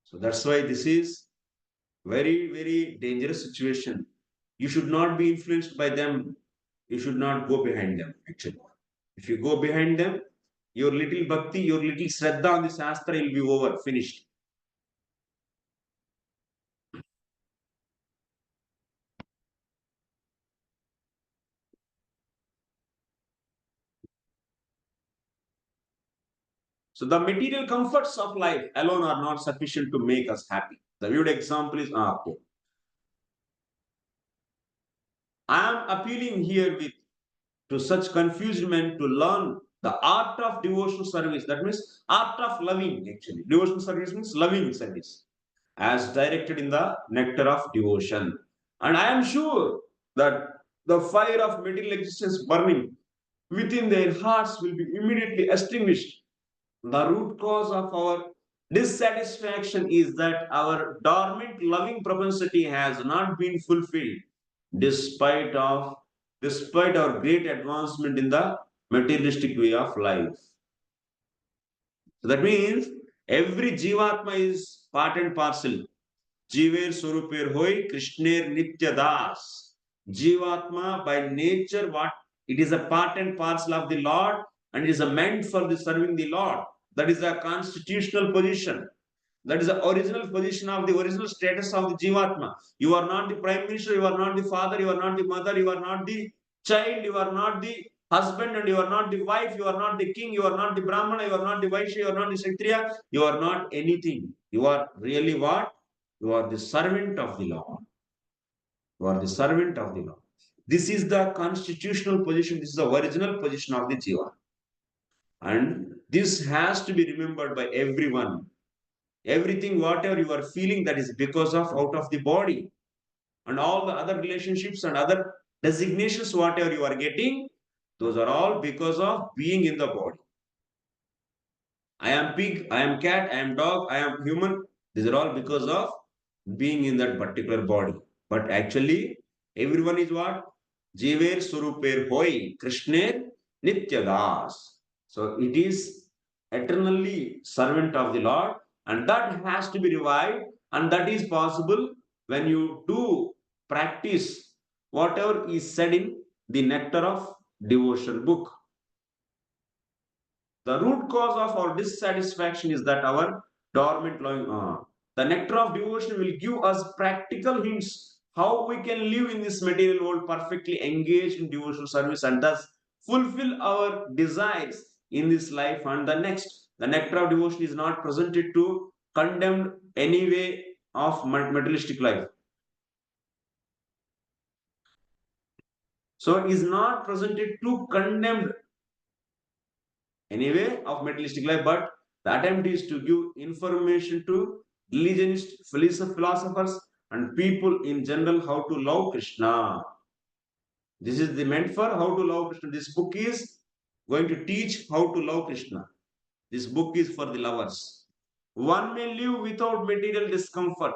So that's why this is very, very dangerous situation. You should not be influenced by them. You should not go behind them, actually. If you go behind them, your little bhakti, your little shraddha on the Shastra will be over, finished. So the material comforts of life alone are not sufficient to make us happy. The viewed example is okay. I am appealing here to such confused men to learn the art of devotional service. That means art of loving actually. Devotional service means loving service as directed in the nectar of devotion. And I am sure that the fire of material existence burning within their hearts will be immediately extinguished. The root cause of our Dissatisfaction is that our dormant loving propensity has not been fulfilled despite of despite our great advancement in the materialistic way of life. So that means every Jivatma is part and parcel. Jiver Surupir Hoi, Krishner Nitya Das. Jivatma by nature, what it is a part and parcel of the Lord, and it is a meant for the serving the Lord. That is a constitutional position. That is the original position of the original status of the Jivatma. You are not the prime minister, you are not the father, you are not the mother, you are not the child, you are not the husband, and you are not the wife, you are not the king, you are not the Brahmana, you are not the Vaishya, you are not the Kshatriya, you are not anything. You are really what? You are the servant of the Lord. You are the servant of the Lord. This is the constitutional position, this is the original position of the Jiva. And this has to be remembered by everyone. Everything, whatever you are feeling, that is because of out of the body. And all the other relationships and other designations, whatever you are getting, those are all because of being in the body. I am pig, I am cat, I am dog, I am human. These are all because of being in that particular body. But actually, everyone is what? Jiver Suruper Hoi, Krishner Nityadas. So it is eternally servant of the Lord, and that has to be revived, and that is possible when you do practice whatever is said in the Nectar of Devotion book. The root cause of our dissatisfaction is that our dormant longing. The Nectar of Devotion will give us practical hints how we can live in this material world perfectly engaged in devotional service and thus fulfill our desires in this life and the next. The Nectar of Devotion is not presented to condemn any way of materialistic life. So it is not presented to condemn any way of materialistic life, but the attempt is to give information to religionists, philosophers, and people in general how to love Krishna. This is the meant for how to love Krishna. This book is going to teach how to love Krishna. This book is for the lovers. One may live without material discomfort,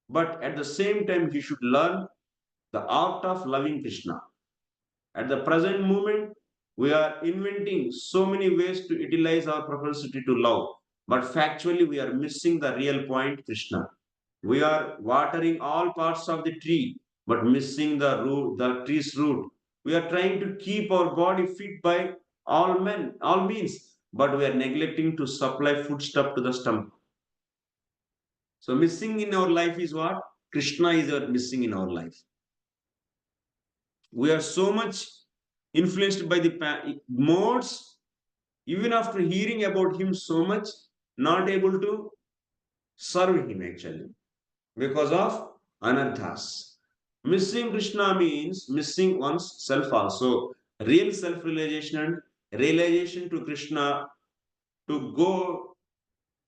but at the same time, he should learn the art of loving Krishna. At the present moment, we are inventing so many ways to utilize our propensity to love, but factually, we are missing the real point, Krishna. We are watering all parts of the tree, but missing the root, the tree's root. We are trying to keep our body fit by all means, but we are neglecting to supply foodstuff to the stomach. So missing in our life is what? Krishna is missing in our life. We are so much influenced by the modes, even after hearing about him so much, not able to serve him actually because of anarthas. Missing Krishna means missing one's self also. Real self-realization and realization to Krishna to go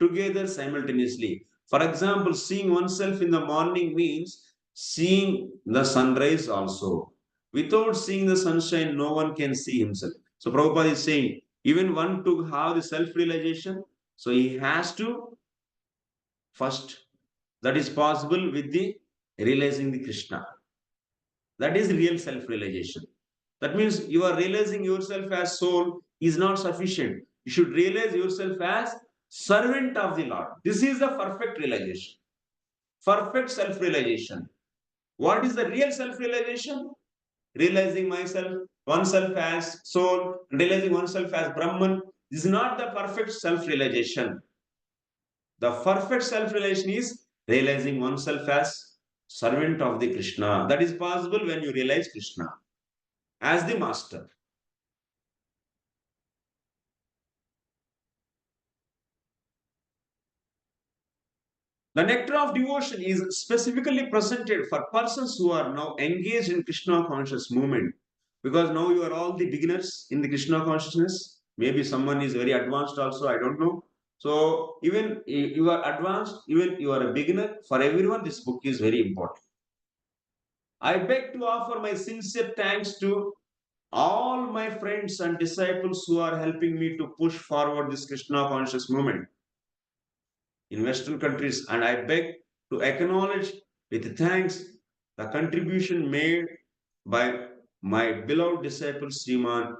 together simultaneously. For example, seeing oneself in the morning means seeing the sunrise also. Without seeing the sunshine, no one can see himself. So Prabhupada is saying, even one to have the self-realization, so he has to first, that is possible with the realizing the Krishna. That is real self-realization. That means you are realizing yourself as soul is not sufficient. You should realize yourself as servant of the Lord. This is the perfect realization. Perfect self-realization. What is the real self-realization? Realizing myself, oneself as soul, realizing oneself as Brahman. This is not the perfect self-realization. The perfect self-realization is realizing oneself as servant of the Krishna. That is possible when you realize Krishna as the master. The nectar of devotion is specifically presented for persons who are now engaged in Krishna conscious movement. Because now you are all the beginners in the Krishna consciousness. Maybe someone is very advanced also, I don't know. So even you are advanced, even you are a beginner, for everyone this book is very important. I beg to offer my sincere thanks to all my friends and disciples who are helping me to push forward this Krishna conscious movement in Western countries, and I beg to acknowledge with thanks the contribution made by my beloved disciple Sriman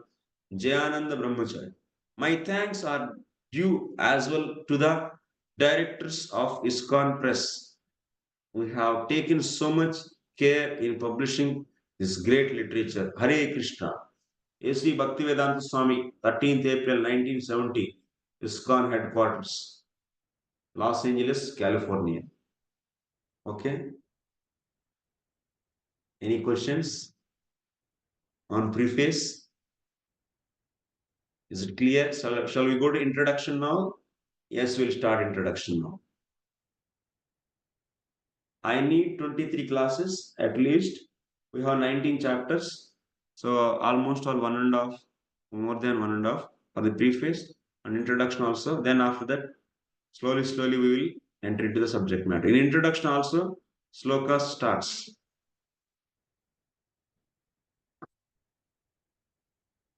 Jayananda Brahmachari. My thanks are due as well to the directors of ISKCON Press. We have taken so much care in publishing this great literature. Hare Krishna. A.C. Bhaktivedanta Swami, 13th April 1970, ISKCON headquarters, Los Angeles, California. Okay. Any questions on preface? Is it clear? Shall we go to introduction now? Yes, we'll start introduction now. I need 23 classes at least. We have 19 chapters. So almost all 1.5, more than 1.5 for the preface and introduction also. Then after that, slowly we will enter into the subject matter. In introduction also, sloka starts.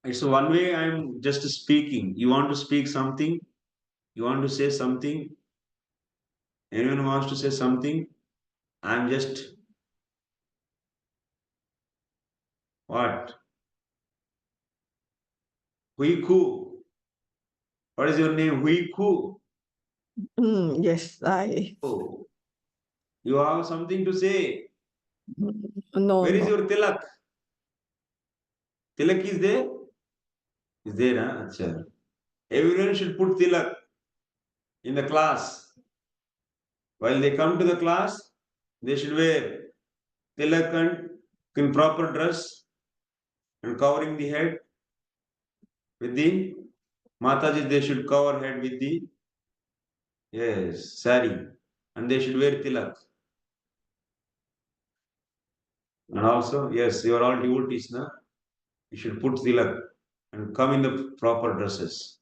It's one way I'm just speaking. You want to speak something? You want to say something? Anyone wants to say something? I'm just what? Huiku. What is your name? Huiku. Yes, I. Oh, you have something to say. No, Where is no. your tilak? Tilak is there? Is there, huh? Achha. Everyone should put tilak in the class. While they come to the class, they should wear tilak and in proper dress and covering the head with the Mataji, they should cover head with the yes, sari. And they should wear tilak. And also, yes, you are all devotees, na? You should put tilak and come in the proper dresses.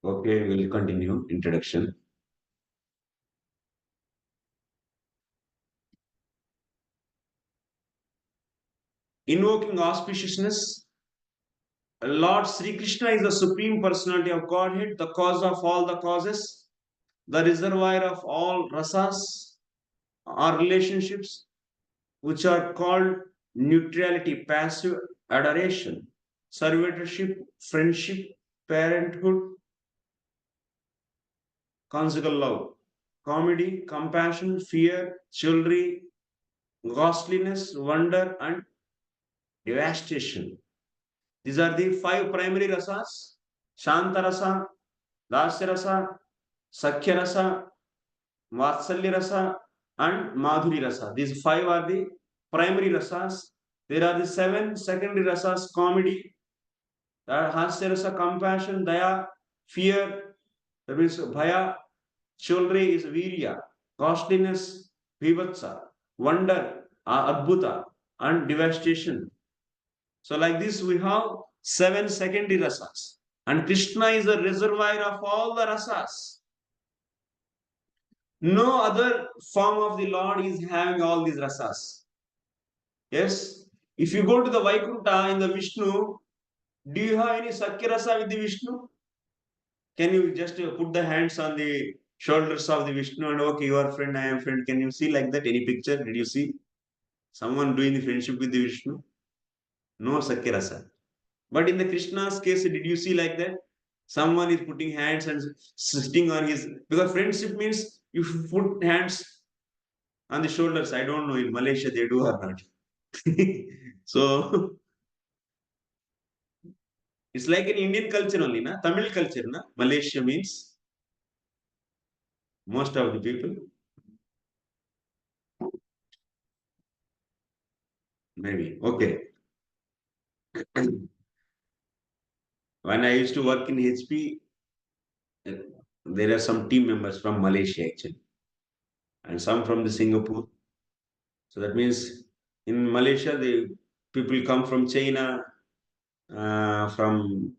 Okay, we'll continue introduction. Invoking auspiciousness, Lord Sri Krishna is the supreme personality of Godhead, the cause of all the causes, the reservoir of all rasas or relationships, which are called neutrality, passive adoration, servitorship, friendship, parenthood, conjugal love, comedy, compassion, fear, chivalry, ghastliness, wonder, and devastation. These are the 5 primary rasas: Shanta rasa, Dasya rasa, Sakhya rasa, Vatsalya rasa, and Madhuri rasa. These 5 are the primary rasas. There are the 7 secondary rasas: comedy, Hasya rasa, compassion, Daya, fear, that means Bhaya, chivalry is Virya, costliness, Vivatsa, wonder, Adbhuta, and devastation. So, like this, we have 7 secondary rasas. And Krishna is the reservoir of all the rasas. No other form of the Lord is having all these rasas. Yes? If you go to the Vaikuntha in the Vishnu, do you have any Sakya rasa with the Vishnu? Can you just put the hands on the shoulders of the Vishnu and okay, you are friend, I am friend. Can you see like that? Any picture? Did you see someone doing the friendship with the Vishnu? No Sakya rasa. But in the Krishna's case, did you see like that? Someone is putting hands and sitting on his, because friendship means you put hands on the shoulders. I don't know in Malaysia they do or not. So it's like an Indian culture only, na? Tamil culture, na? Malaysia means most of the people. Maybe. Okay. When I used to work in HP, there are some team members from Malaysia actually. and some from the Singapore. So that means in Malaysia, the people come from China, from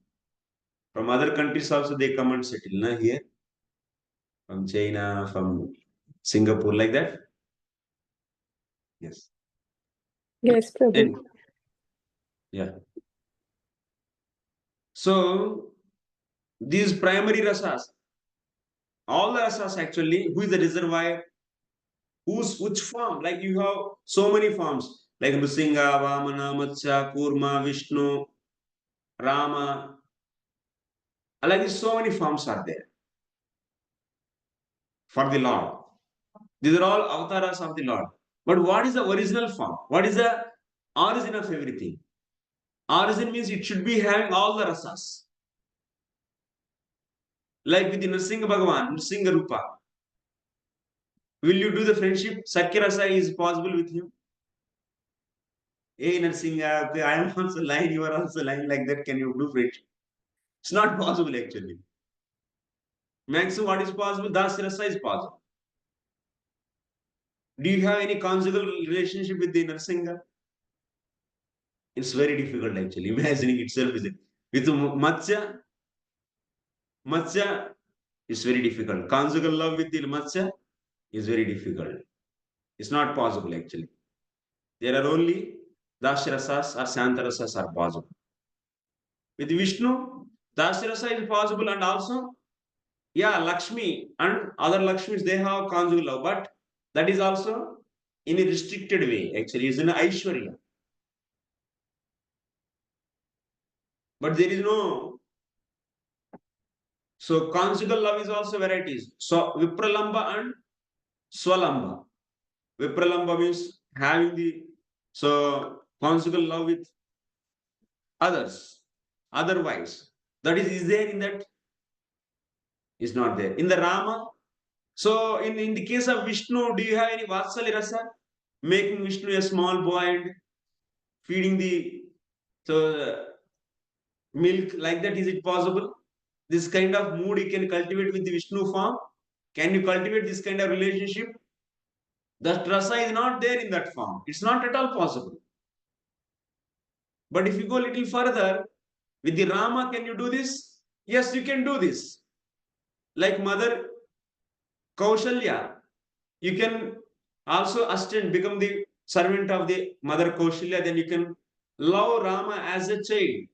other countries also they come and settle here, from China, from Singapore, like that. Yes. Yes, Prabhu. And yeah. So these primary rasas, all the rasas actually, who is the reservoir? Which form? Like you have so many forms, like Nrsinga, Vamana, Matsya, Kurma, Vishnu, Rama. Like this, so many forms are there for the Lord. These are all avatars of the Lord. But what is the original form? What is the origin of everything? Origin means it should be having all the rasas. Like with the Nrsinga Bhagavan, Nrsinga Rupa. Will you do the friendship? Sakya rasa is possible with him. Hey Nrsinga, okay, I am also lying, you are also lying, like that. Can you do friendship? It's not possible actually. Maximum what is possible? Das rasa is possible. Do you have any conjugal relationship with the Nrsinga? It's very difficult actually. Imagining itself is it. With Matsya, Matsya is very difficult. Conjugal love with the Matsya is very difficult. It's not possible actually. There are only Dashrasas or Santarasas are possible. With Vishnu, Dashrasa is possible, and also, yeah, Lakshmi and other Lakshmis, they have conjugal love, but that is also in a restricted way, actually, is in Aishwarya. But there is no. So conjugal love is also varieties. So Vipralamba and Swalamba. Vipralamba means having the conjugal love with others, otherwise. That is there in that? Is not there. In the Rama, so in the case of Vishnu, do you have any Vatsalya rasa? Making Vishnu a small boy and feeding the milk, like that, is it possible? This kind of mood you can cultivate with the Vishnu form? Can you cultivate this kind of relationship? That rasa is not there in that form. It's not at all possible. But if you go a little further, with the Rama, can you do this? Yes, you can do this. Like Mother Kaushalya, you can also assistant, become the servant of the Mother Kaushalya, then you can love Rama as a child,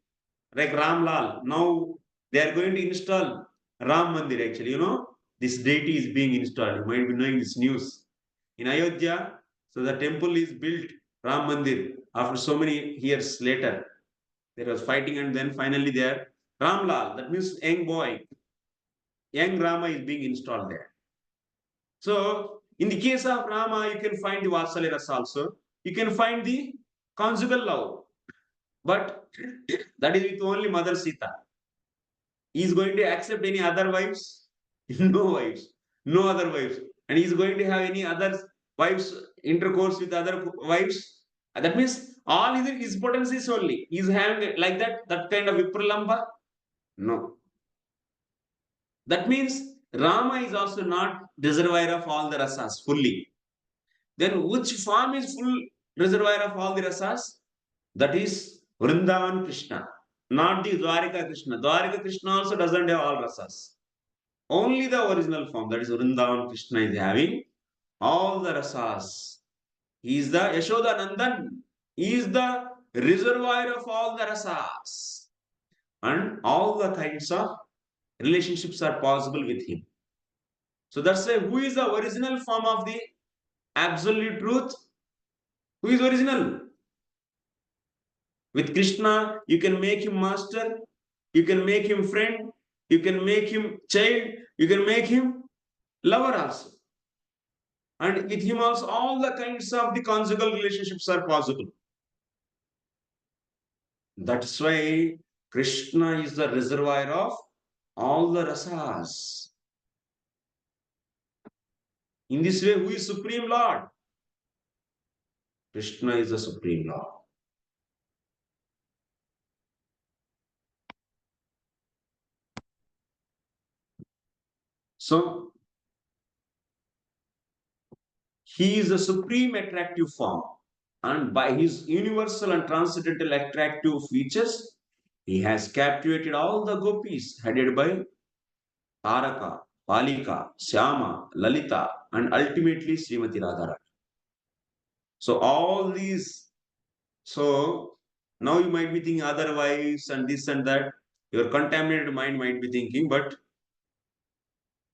like Ram Lal. Now they are going to install Ram Mandir actually, this deity is being installed. You might be knowing this news. In Ayodhya, so the temple is built, Ram Mandir, after so many years later. There was fighting, and then finally there, Ram Lal, that means young boy, young Rama is being installed there. So, in the case of Rama, you can find the Vatsalya rasa also. You can find the conjugal love. But that is with only Mother Sita. He is going to accept any other wives? No wives. No other wives. And he is going to have any other wives intercourse with other wives? That means all his potencies only. He is having like that kind of Vipralamba? No. That means Rama is also not reservoir of all the rasas fully. Then which form is full reservoir of all the rasas? That is Vrindavan Krishna, not the Dwarika Krishna. Dwarika Krishna also doesn't have all rasas. Only the original form, that is Vrindavan Krishna, is having all the rasas. He is the Yashoda Nandan. He is the reservoir of all the rasas. And all the kinds of relationships are possible with him. So that's why who is the original form of the absolute truth? Who is original? With Krishna, you can make him master, you can make him friend, you can make him child, you can make him lover also. And with him also, all the kinds of the conjugal relationships are possible. That's why Krishna is the reservoir of all the rasas. In this way, who is Supreme Lord? Krishna is the Supreme Lord. So, He is the supreme attractive form, and by his universal and transcendental attractive features, he has captivated all the gopis headed by Taraka, Palika, Syama, Lalita, and ultimately Srimati Radharani. So all these, so now you might be thinking otherwise and this and that. Your contaminated mind might be thinking, but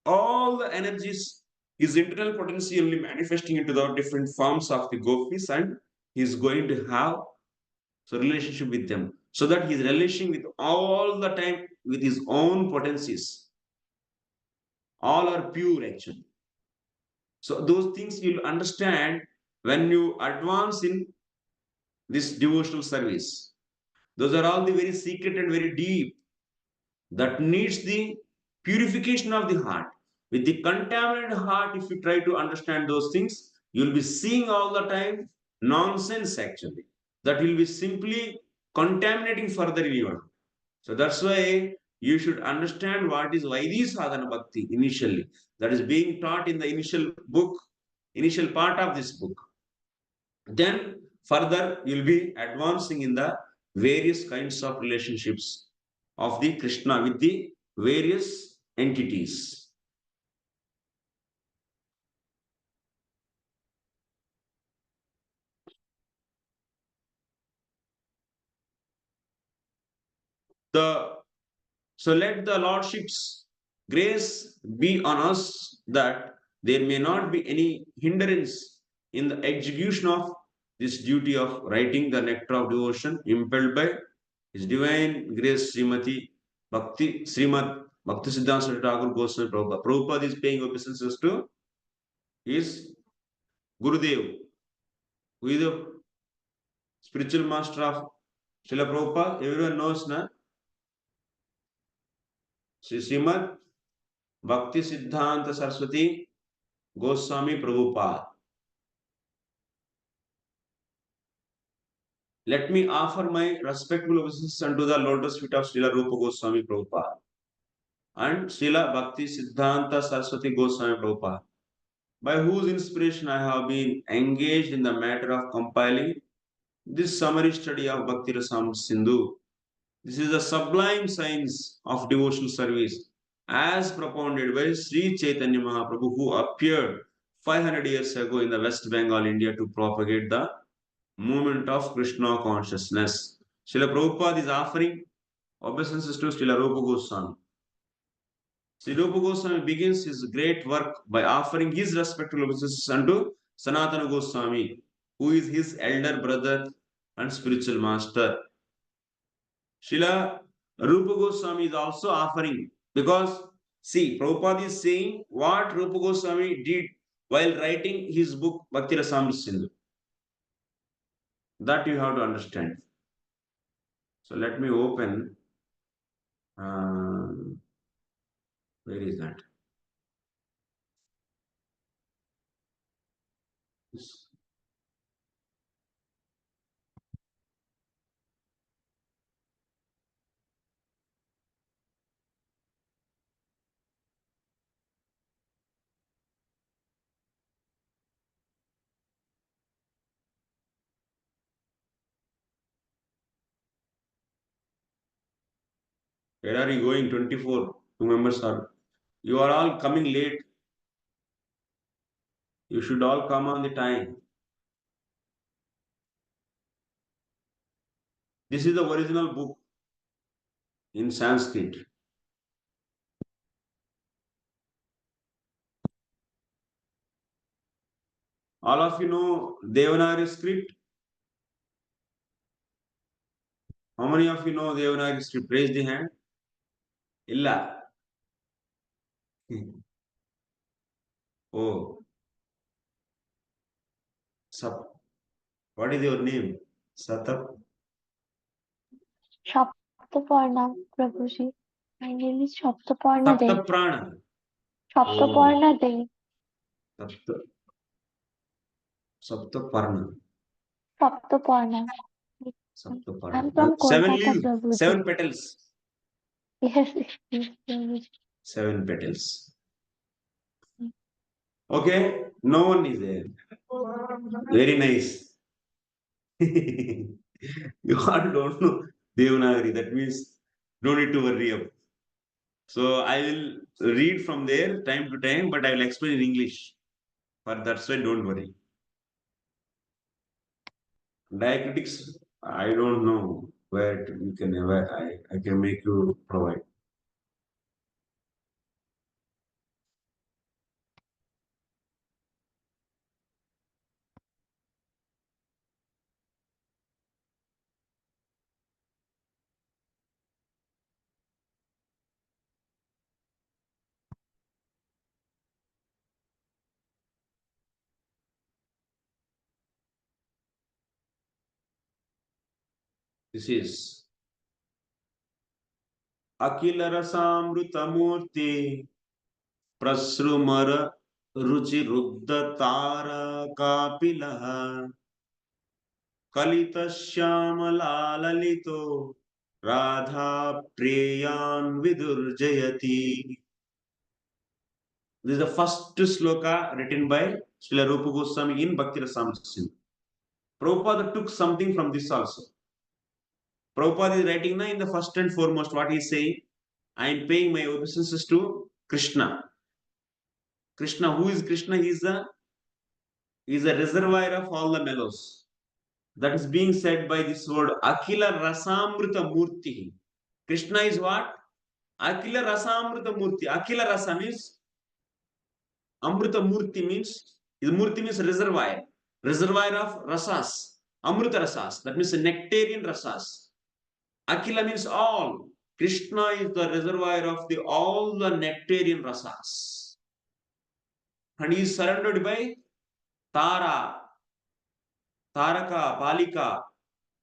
all the energies, his internal potency only manifesting into the different forms of the gopis, and he's going to have so relationship with them. So that he's relating with all the time with his own potencies. All are pure actually. So those things you'll understand when you advance in this devotional service. Those are all the very secret and very deep that needs the purification of the heart. With the contaminated heart, if you try to understand those things, you'll be seeing all the time nonsense actually. That will be simply contaminating further in your. So that's why you should understand what is Vaidhi Sadhana Bhakti initially. That is being taught in the initial book, initial part of this book. Then further you'll be advancing in the various kinds of relationships of the Krishna with the various entities. So let the Lordship's grace be on us that there may not be any hindrance in the execution of this duty of writing the nectar of devotion impelled by His Divine Grace Srimati Bhakti Srimad Bhakti Siddhanta Saraswati Thakur Goswami Prabhupada. Prabhupada is paying obeisances to his Gurudev, who is the spiritual master of Srila Prabhupada. Everyone knows now. Srimad Bhakti Siddhanta Saraswati Goswami Prabhupada. Let me offer my respectful obeisances unto the lotus feet of Srila Rupa Goswami Prabhupada and Srila Bhakti Siddhanta Saraswati Goswami Prabhupada, by whose inspiration I have been engaged in the matter of compiling this summary study of Bhakti Rasam Sindhu. This is the sublime science of devotional service as propounded by Sri Chaitanya Mahaprabhu, who appeared 500 years ago in the West Bengal, India, to propagate the movement of Krishna consciousness. Srila Prabhupada is offering obeisances to Srila Rupa Goswami. Sri Rupa Goswami begins his great work by offering his respectful obeisances unto Sanatana Goswami, who is his elder brother and spiritual master. Srila Rupa Goswami is also offering, because see, Prabhupada is saying what Rupa Goswami did while writing his book Bhakti Rasamrita Sindhu. That you have to understand. So let me open. Where is that? Where are you going? 24. Two members are. You are all coming late. You should all come on the time. This is the original book in Sanskrit. All of you know Devanagari script? How many of you know Devanagari script? Raise the hand. Illa. Oh. Sap. What is your name? Satap. Shaptaparna, Prabhuji. My name is Shaptaparna Dev. Saptaprana. Shaptaparna Dev. Sapta. Saptaparna. Shaptaparna. I'm Saptaparna. from Seven Kolkata, leaves. Prabhuji. 7 petals. Yes, yes, Prabhuji. 7 petals. Okay. No one is there. Very nice. You all don't know Devanagari. That means don't need to worry about. So I will read from there time to time, but I will explain in English. But that's why don't worry. Diacritics, I don't know where you can ever I can make you provide. This is Akila Rasamrutamurti Prasrumara Ruchi Rugda Tara Kapilaha Kalita Shyamala Lalito Radha Preyan Vidurjayati. This is the first sloka written by Srila Rupa Goswami in Bhakti Rasamrita Sindhu. Prabhupada took something from this also. Prabhupada is writing now in the first and foremost what he is saying. I am paying my obeisances to Krishna. Krishna, who is Krishna? He is a reservoir of all the mellows. That is being said by this word Akila Rasamrita Murti. Krishna is what? Akila Rasamrita Murti. Akila Rasa means Amrita Murti means Murti means reservoir. Reservoir of rasas. Amrita rasas. That means nectarian rasas. Akila means all. Krishna is the reservoir of all the nectarian rasas. And he is surrounded by Tara, Taraka, Palika,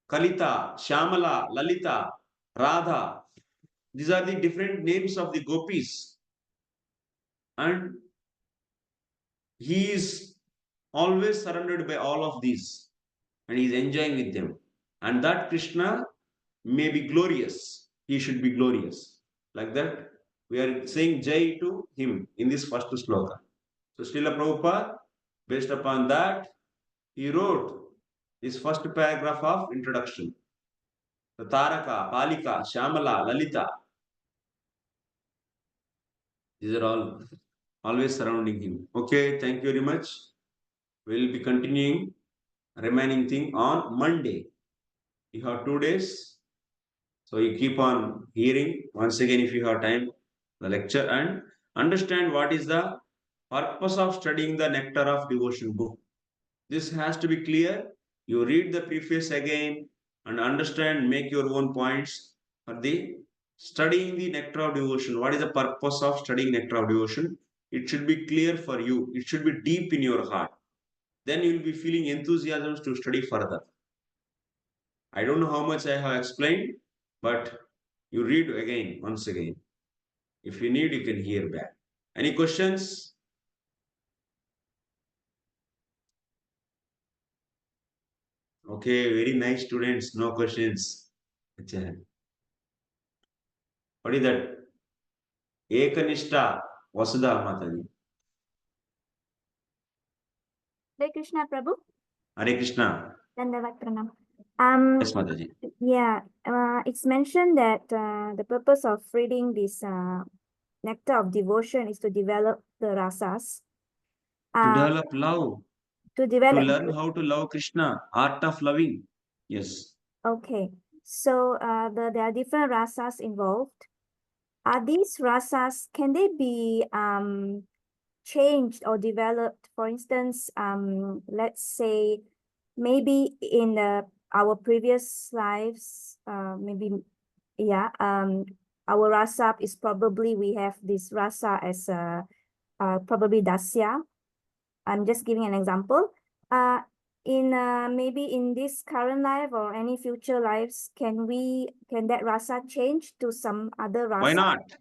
Kalita, Shyamala, Lalita, Radha. These are the different names of the gopis. And he is always surrounded by all of these. And he is enjoying with them. And that Krishna may be glorious. He should be glorious. Like that, we are saying Jai to him in this first sloka. So Srila Prabhupada, based upon that, he wrote his first paragraph of introduction. The Taraka, Palika, Shyamala, Lalita. These are all always surrounding him. Okay, thank you very much. We will be continuing remaining thing on Monday. You have 2 days. So you keep on hearing once again if you have time the lecture and understand what is the purpose of studying the Nectar of Devotion book. This has to be clear. You read the preface again and understand, make your own points for the studying the Nectar of Devotion. What is the purpose of studying Nectar of Devotion? It should be clear for you. It should be deep in your heart. Then you will be feeling enthusiasm to study further. I don't know how much I have explained, but you read again, once again. If you need, you can hear back. Any questions? Okay, very nice students, no questions. What is that? Ekanishta Vasudha Mataji. Hare Krishna Prabhu. Hare Krishna. Dandavat Pranam. Yes, Mataji. Yeah, it's mentioned that the purpose of reading this nectar of devotion is to develop the rasas. To develop love. To To develop. learn how to love Krishna. Art of loving. Yes. Okay, so there are different rasas involved. Are these rasas, can they be changed or developed? For instance, let's say maybe in our previous lives, maybe our rasa is probably we have this rasa as probably dasya. I'm just giving an example. In maybe in this current life or any future lives, can that rasa change to some other rasa? Why not?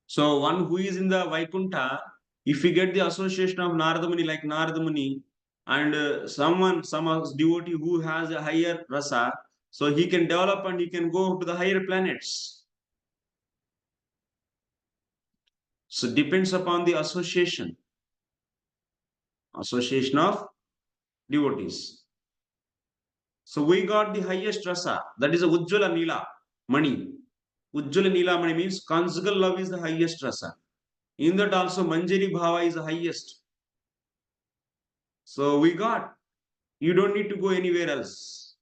So one who is in the Vaikuntha, if we get the association of Narada Muni like Narada Muni and some devotee who has a higher rasa, so he can develop and he can go to the higher planets. So depends upon the association. association of devotees. So we got the highest rasa, that is a Ujjvala Nila Mani. Ujjvala Nila Mani means conjugal love is the highest rasa. In that also Manjari Bhava is the highest. So we got, you don't need to go anywhere else.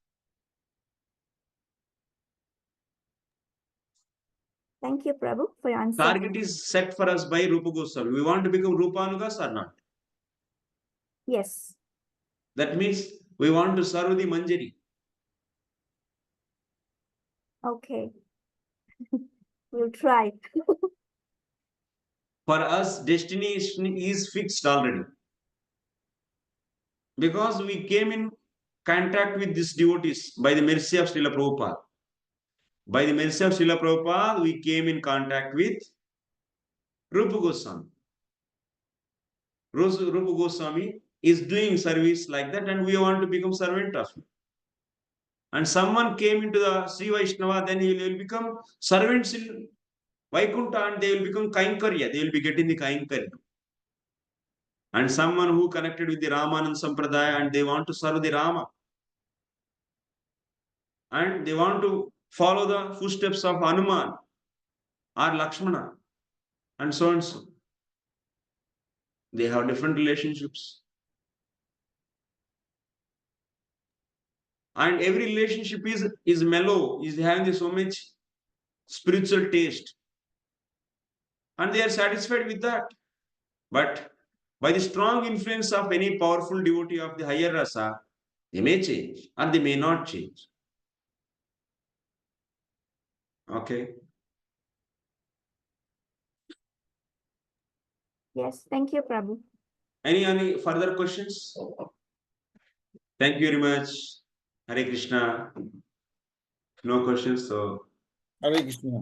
Thank you, Prabhu, for your answer. Target is set for us by Rupa Goswami. We want to become Rupanugas or not? Yes. That means we want to serve the Manjari. Okay. We'll try. For us, destination is fixed already. Because we came in contact with these devotees by the mercy of Srila Prabhupada. By the mercy of Srila Prabhupada, we came in contact with Rupa Goswami. Rupa Goswami is doing service like that, and we want to become servant of him. And someone came into the Sri Vaishnava, then he will become servants in Vaikuntha, and they will become Kainkarya. They will be getting the Kainkarya. And someone who connected with the Ramanand Sampradaya and they want to serve the Rama. And they want to follow the footsteps of Hanuman or Lakshmana and so and so. They have different relationships. And every relationship is mellow, is having so much spiritual taste. And they are satisfied with that. But by the strong influence of any powerful devotee of the higher rasa, they may change or they may not change. Okay. Yes, thank you, Prabhu. Any further questions? Thank you very much. Hare Krishna. No questions, so Hare Krishna.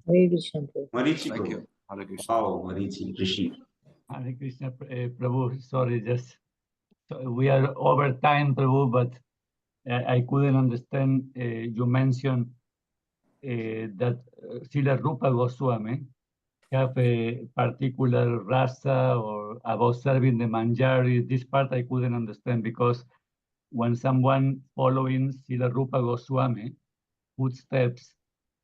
Hare Krishna. Prabhu. Marichi Thank Prabhu. you. Hare Krishna. Oh, Marichi, Rishi. Hare Krishna, Prabhu. Sorry, just we are over time, Prabhu, but I couldn't understand. You mentioned that Srila Rupa Goswami have a particular rasa or about serving the manjari. This part I couldn't understand because when someone following Srila Rupa Goswami footsteps,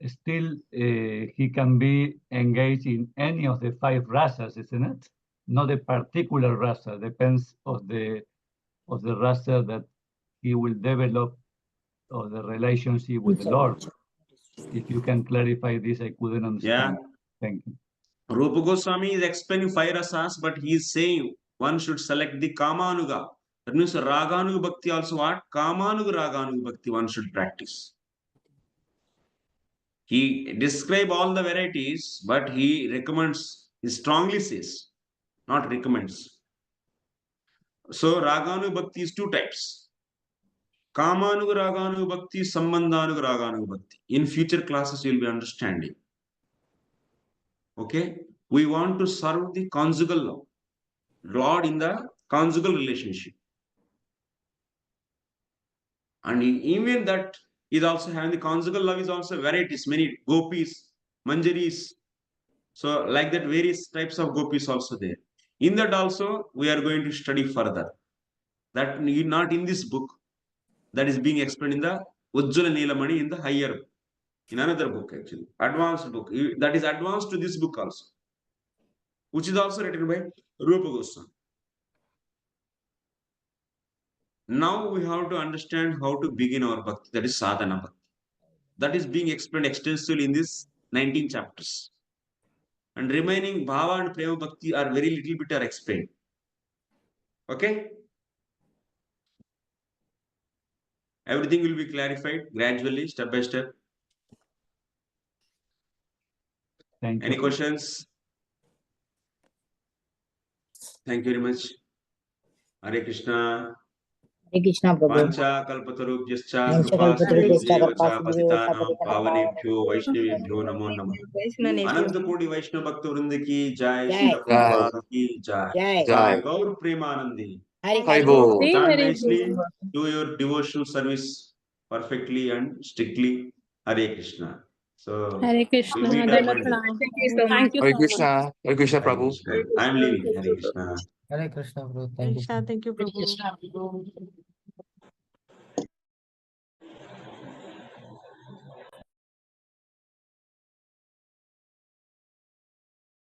still he can be engaged in any of the 5 rasas, isn't it? Not a particular rasa, depends of the rasa that he will develop or the relationship with the Lord. If you can clarify this, I couldn't understand. Thank you. Rupa Goswami is explaining 5 rasas, but he is saying one should select the Kamanuga. That means Raganuga Bhakti also what? Kamanuga Raganuga Bhakti one should practice. He describes all the varieties, but he recommends, he strongly says, not recommends. So Raganuga Bhakti is 2 types. Kamanuga Raganuga Bhakti, Sambandhanuga Raganuga Bhakti. In future classes you will be understanding. Okay? We want to serve the conjugal love. Lord in the conjugal relationship. And even that is also having the conjugal love is also varieties, many gopis, manjaris. So like that various types of gopis also there. In that also we are going to study further. That not in this book. That is being explained in the Ujjvala Neelamani in the higher, in another book actually. Advanced book. That is advanced to this book also. Which is also written by Rupa Goswami. Now we have to understand how to begin our bhakti, that is sadhana bhakti. That is being explained extensively in this 19 chapters. And remaining bhava and prema bhakti are very little bit are explained. Okay? Everything will be clarified gradually, step by step. Thank you. Any questions? Thank you very much. Hare Krishna. Hare Krishna, Prabhu. Vancha kalpatarubhyascha Vancha kripa kalpatarubhyascha sindhubhyevacha kripa patitanam sindhubhyevacha pavanebhyo vaishnavebhyo namo namah. Anant Kodi Vaishnav Bhakta Vrinda ki jai, Srila Prabhupada ki jai. Jai. Jai Gaur Premanandi. Hare Bol. Stand nicely, do your devotional service perfectly and strictly. Hare Krishna. So Hare we'll Krishna. meet Hare on Monday. Krishna. Thank you so much. Hare Krishna, Hare Prabhu. Krishna. I'm leaving. Hare Krishna. Hare Krishna, bro. Hare Thank you. Krishna. Thank you, Hare Prabhu. Krishna.